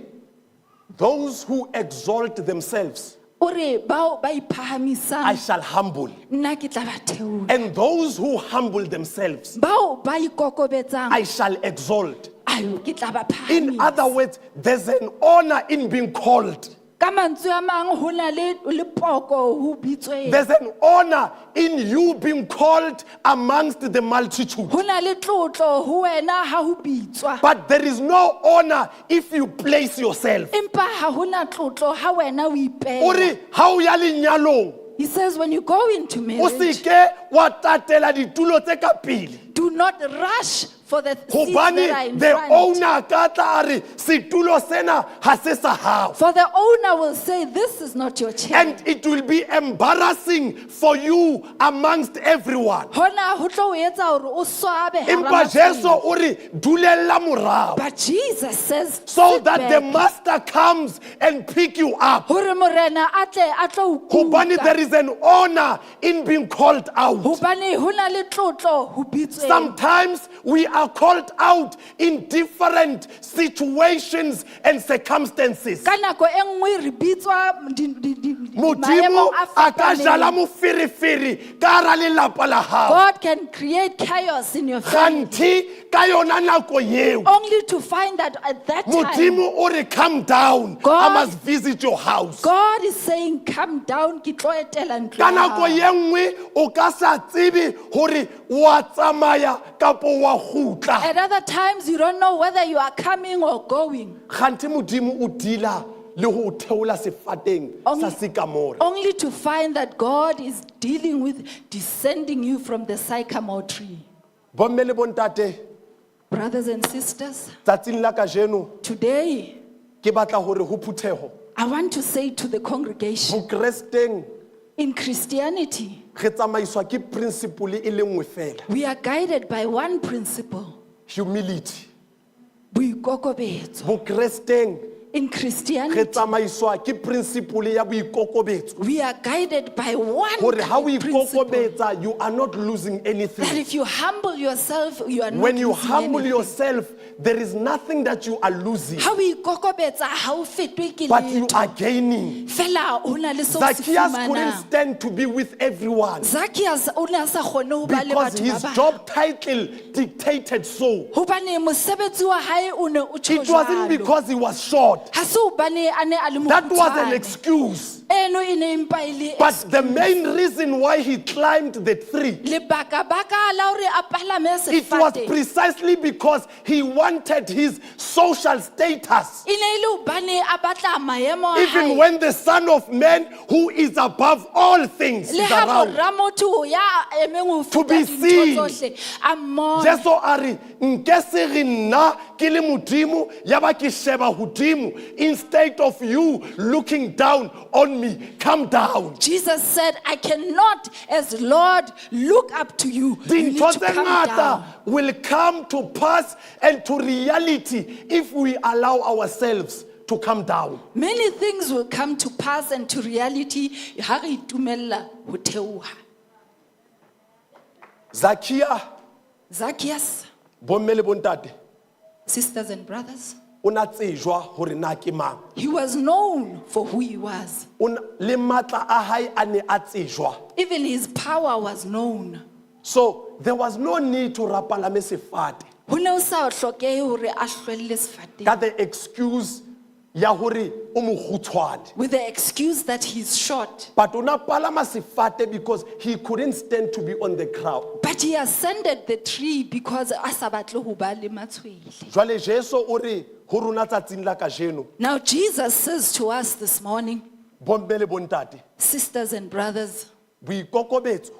those who exalt themselves Ore bao ba I iphahamisang, shall humble, nna ke tla ba theola. and those who humble themselves Bao ba ikokobetsang, I shall exalt. ayo ke tla ba In phahamisa. other words, there's an honor in being called. Ka mantswe a mang ho na le poko ho bitsweng. There's an honor in you being called amongst the multitude. Ho na le tlotlo ho wena ha ho bitswa. But there is no honor if you place yourself. Empa ha ho na tlotlo ha wena o ipeha. Uri ha o ya lenyalong, He says when you go into o se marriage, ke wa tatela ditulo tse ka pele. do not rush for the seats that are Hobane in the front. owner ka tla a re setulo sena ha se sa hao. For the owner will say, this is not your chair. And it will be embarrassing for you amongst everyone. Hona ho tlo o etsa hore o swabe hara Empa mafelo. Jesu o re dulella morao, But Jesus says, so sit that the back. master comes and pick you up. Hore morena a tle a tlo o Hobane kuka. there is an honor in being called out. Hobane ho na le tlotlo ho bitsweng. Sometimes we are called out in different situations and circumstances. Ka nako e nngwe re bitswa Modimo maemong a a ka jala fapaneng. moferefere ka hara lelapa la hao. God can create chaos in your family. Kganthi ka yona nako eo, Only to find that at that time, Modimo o re come down, I God- must visit your house. God is saying, come down, ke tlo etela ntlo Ka ya nako hao." ye nngwe o ka sa tsebe hore wa tsamaya kapo wa gutla. At other times, you don't know whether you are coming or going. Kganthi Modimo o dila le ho theola sefateng sa sycamore. Only to find that God is dealing with descending you from the sycamore tree. Bomme le bontate, Brothers and sisters, tsatsing la kajeno today, ke batla hore ho phutheho. I want to say to the congregation, Bokresteng in Christianity, re tsamaiswa ke principle e le nngwe fela, we are guided by one principle, humility. boikokobetso. Bokresteng In re Christianity, tsamaiswa ke principle ya boikokobetso. we are guided by one Hore ha o principle, ikokobetsa, you are not losing that anything. if you humble yourself, you are not When you losing humble anything. yourself, there is nothing that you are losing, Ha o ikokobetsa, ha o fetwe ke but you letho. are gaining. Fela o na le seo o se Zacchaeus couldn't fumanang. stand to be with everyone Zacchaeus o ne a sa kgone ho ba le because batho his ba bang. job title dictated so. Hobane mosebetsi wa hae o ne o tjho It wasn't jwalo. because he was short. Ha se hobane a ne a le That was an mokgutshwane. excuse. Eno e ne empa e le But the main reason why he climbed the tree, lebaka-baka la hore a palame it was sefate. precisely because he wanted his social status. E ne e le hobane a batla maemo a Even hae. when the Son of Man, who is above all things, Le is ha around. moramotho ya emeng ho To feta be dintho seen. tsohle, a mmona. Jesu a re nke se re nna ke le modimo ya ba ke sheba hodimo, instead of you looking down on me, come down. Jesus said, I cannot, as Lord, look up to you. You need Dintho to tse come ngata down. will come to pass and to reality if we allow ourselves to come down. Many things will come to pass and to reality ha re itumella ho theoha. Zacchaeus, Bomme le bontate, sisters and brothers, o na tsejwa hore na ke mang. he was known for who he was. Le matla a hae a ne a tsejwa. Even his power was known. So there was no need to rapalame sefate. Ho ne ho sa hlokehe hore a hlwelle sefateng. Ka the excuse ya hore o mogutshwane. With the excuse that he's short. But una palama sefate because he couldn't stand to be on the crowd. But he ascended the tree because a sa batle ho ba le matshwele. Jwale Jesu o re ho rona tsatsing la kajeno, Now Jesus says to us this morning, bomme le bontate, sisters and brothers, boikokobetso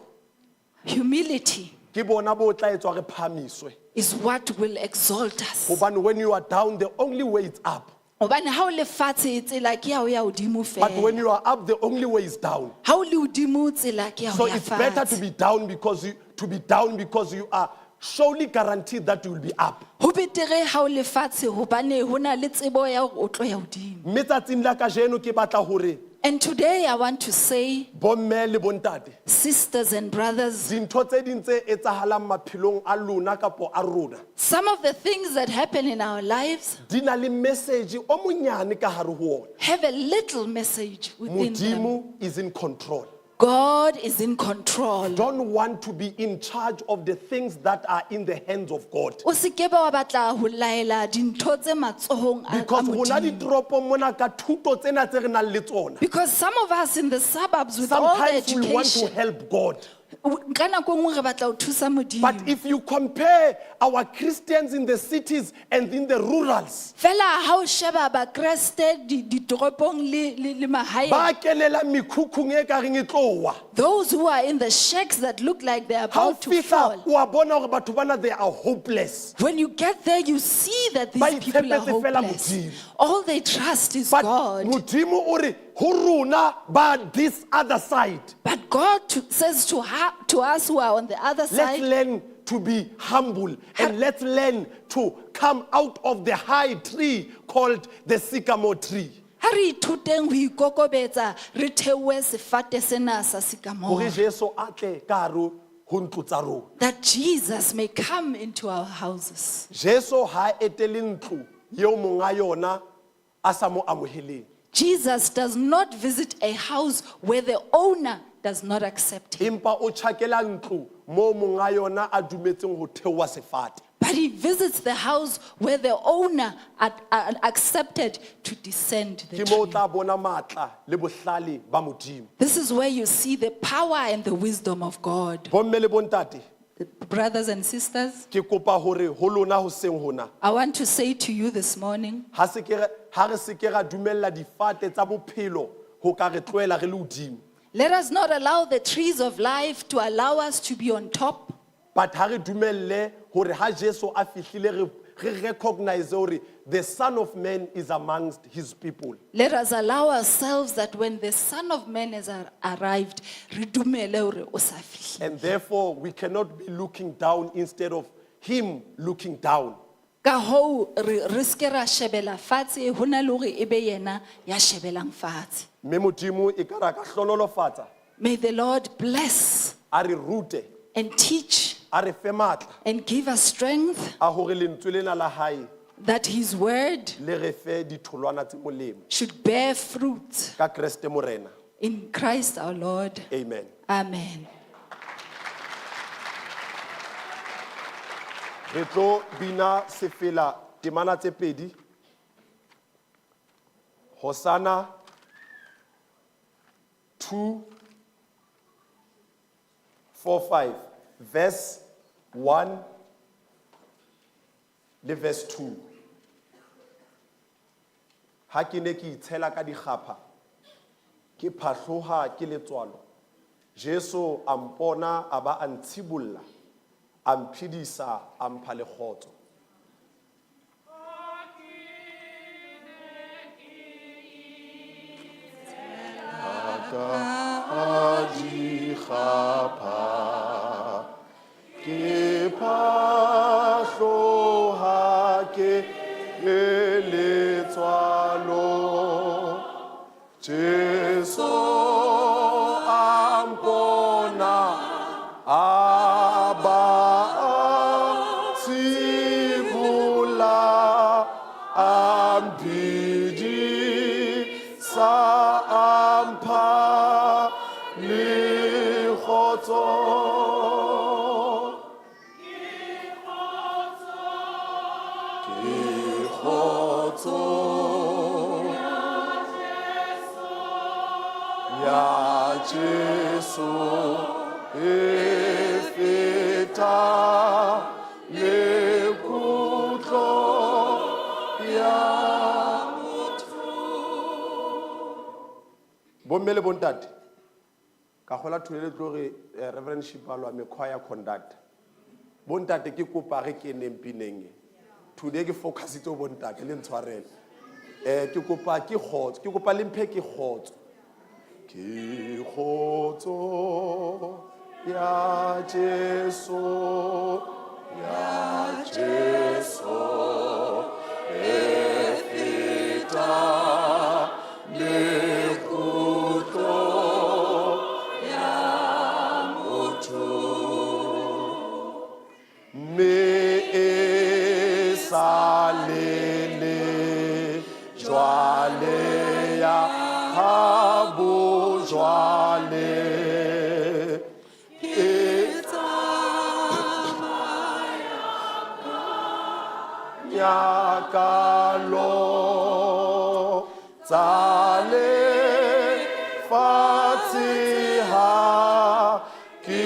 humility ke bona bo tla etswa re phamiswe. is what will exalt us. Hobane when you are down, the only way is up. Hobane ha o le fatshe tsela ke ya ho ya hodimo But when fela. you are up, the only way is down. Ha o le hodimo tsela ke ya So ho ya it's better to fatshe. be down because you are surely guaranteed that you will be up. Ho betere ha o le fatshe hobane ho na le tsebo ya hore o tlo ya hodimo. Mme tsatsing la kajeno ke batla hore And today I want to say, bomme le bontate, sisters and brothers, dintho tse ding tse etsahalang maphelong a lona kapo a rona, some of the things that happen in our lives di na le message o monyane ka hare ho ona. have a little message within them. Modimo is in control. God is in control. Don't want to be in charge of the things that are in the hands of God. O se ke be wa batla ho laela dintho tse matsohong a Because rona Modimo. ditoropong mona ka thuto tsena tse re nang le tsona, Because some of us in the suburbs with all the sometimes we want to education, help God. ka nako nngwe re batla ho thusa Modimo. But if you compare our Christians in the cities and in the rurals, Fela ha o sheba ba Kreste ditoropong le mahaeng, ba kelela mekhukhung e ka reng e tlowa. those who are in the shacks that look like they're Ha o about to fihla fall. o a bona hore batho bana they are hopeless. When you get there, you see that Ba these people are itshepetse fela hopeless. Modimo. All they trust is But God. Modimo o re ho rona ba this other side. But God says to us who are on the other Let's side, learn to be humble and let's learn to come out of the high tree called the sycamore tree. ha re ithuteng ho ikokobetsa re theohe sefate sena sa Hore sycamore, Jesu a tle ka hare ho ntlo tsa rona. that Jesus may come into our houses. Jesu ha etele ntlo yeo monga yona a sa mo amoheleng. Jesus does not visit a house where the owner does not accept him, Empa o tjhakela ntlo mo monga yona a dumetseng ho theoha sefate. but he visits the house where the owner accepted to descend the Ke mo o tree. tla bona matla le bohlale ba Modimo. This is where you see the power and the wisdom of God. Bomme le bontate, Brothers and sisters, ke kopa hore ho lona hoseng hona I want to say to you this morning, ha re se ke ra dumella difate tsa bophelo ho ka re tloela re le hodimo. let us not allow the trees of life to allow us to be on top, But ha re dumelle hore ha Jesu a fihlile re recognize hore the Son of Man is amongst his people. let us allow ourselves that when the Son of Man has arrived, re dumele hore o sa fihle. And therefore we cannot be looking down instead of him looking down. Ka hoo, re ske ra shebela fatshe, ho na le hore ebe yena ya shebelang fatshe. Mme Modimo e ka ra ka hlonolofatsa, May the Lord bless a re rute, and teach a re fe matla and give us strength a hore lentswe lena la hae that his word le re fe ditholwana tse molemo should bear fruit ka Kreste morena. in Christ our Lord. Amen. Amen. Re tlo bina sefela temana tse pedi. Hosanna 2:4-5, verse 1 le verse 2. Ha ke ne ke itshela ka dikgapha, ke phahloha ke letswalo. Jesu a mpona a ba a ntshibolla, a mphidisa a mpha le kgotso. Ke phahloha ke letswalo. Jesu a mpona a ba a ntshibolla, a mphidisa a mpha le kgotso. Ya Jesu e feta le kutlo ya motho. Bomme le bontate, ka gola thulele tlo re Reverend Shipalo a me choir conduct. Bontate ke kopa re ke nempineng. Today ke focus itse bontate le ntshwarele. Ke kopa ke khotso, ke kopa le mphe ke khotso. Ke khotso ya Jesu, ya Jesu e feta le kutlo ya motho. Me e salele jwale ya habo jwale lenyakalo tsa lefatshe ha ke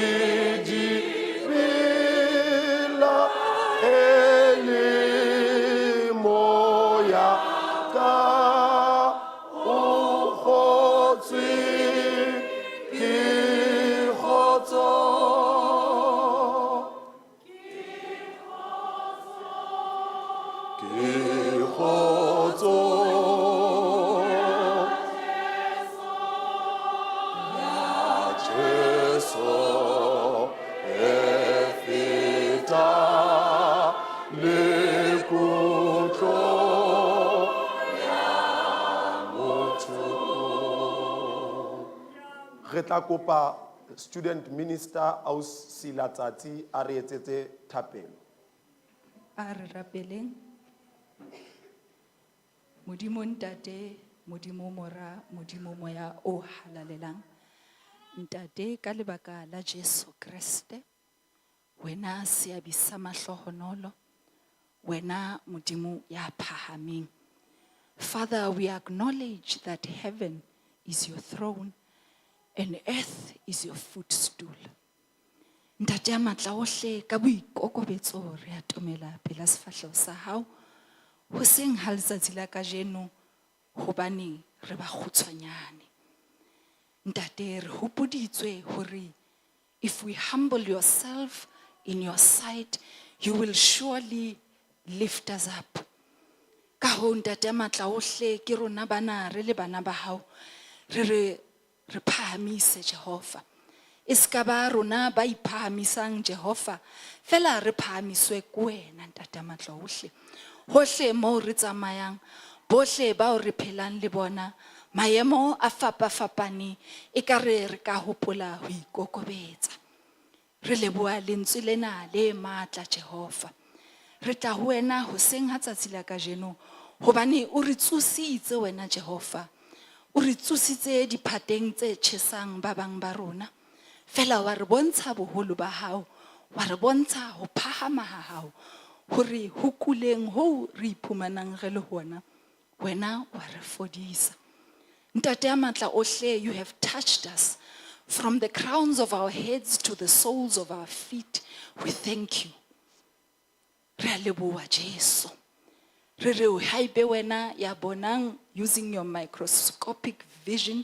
di bila le moya ka o kgotswe ke kgotso. Ke kgotso ya Jesu e feta le kutlo ya motho. Re tla kopa student minister Ausi Latsatsi a re etsetse thapelo. A re rapeleng. Modimo ntate, modimo mora, modimo moya o halalelang. Ntate ka lebaka la Jesu Kriste, wena seabi sa mahlohonolo, wena modimo ya phahameng. Father, we acknowledge that heaven is your throne and earth is your footstool. Ntate ya matla ohle ka boikokobetso re atomela pela sefahleho sa hao. Ho seng ha letsatsi la kajeno hobane re ba kgutshwanyane. Ntate re hopoditswe hore if we humble yourself in your sight, you will surely lift us up. Ka ho ntate matla ohle ke rona bana re le bana ba hao re phahamise Jehova. Eska ba rona ba iphahamisang Jehova fela re phahamiswe ke wena ntate matla ohle. Hohle mo re tsamayang, bohle bao re phelang le bona, maemo a fapafapane e ka re ka hopola ho ikokobetsa. Re leboha lentswe lena le matla Jehova. Re tla ho wena hoseng ha tsatsi la kajeno hobane o re tsositse wena Jehova. O re tsositse diphateng tse tjhesang ba bang ba rona. Fela wa re bontsha boholo ba hao, wa re bontsha ho phahama ha hao. Hore ho kuleng ho re iphumanang re le hona, wena wa re fodisa. Ntate ya matla ohle, you have touched us from the crowns of our heads to the soles of our feet. We thank you. Re a leboha Jesu. Re re o haebe wena ya bonang using your microscopic vision,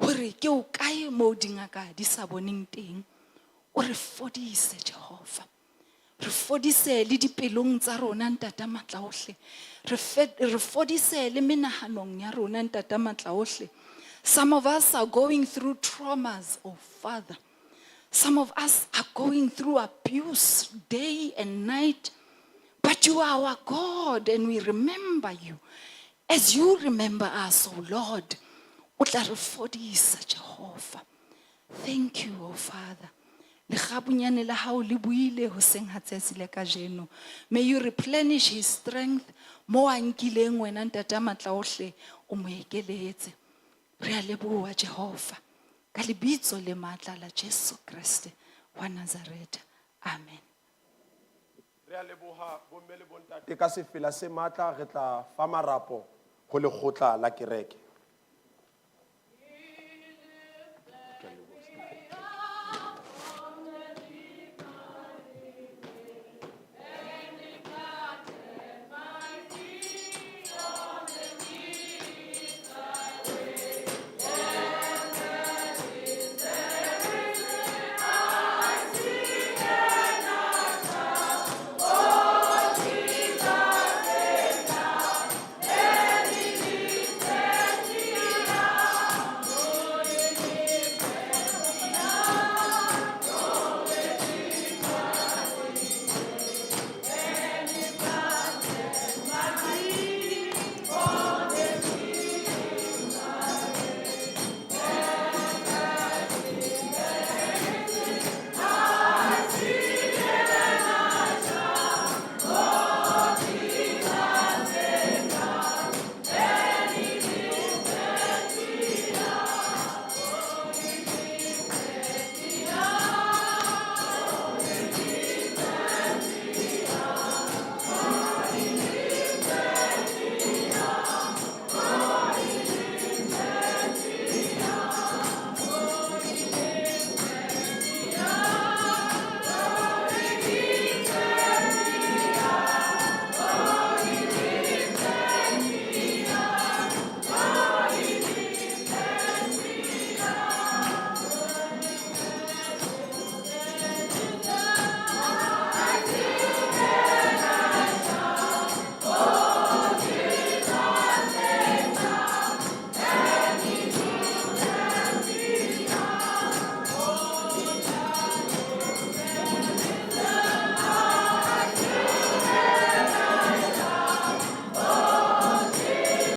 hore ke o kae mo dingaka di sa boneng teng, o re fodise Jehova. Re fodise le dipelong tsa rona ntate matla ohle. Re fodise le menahanong ya rona ntate matla ohle. Some of us are going through traumas, oh Father. Some of us are going through abuse day and night. But you are our God and we remember you. As you remember us, oh Lord, o tla re fodisa Jehova. Thank you, oh Father. Lekgabunyane la hao le buile hoseng ha tsatsi le kajeno. May you replenish his strength. Mo a nkileng wena ntate matla ohle o mo ekeletse. Re a leboha Jehova. Ka lebitso le matla la Jesu Kriste wa Nazareth. Amen. Re a leboha bomme le bontate ka sefela se matla re tla fa marapo go lekgotla la kereke.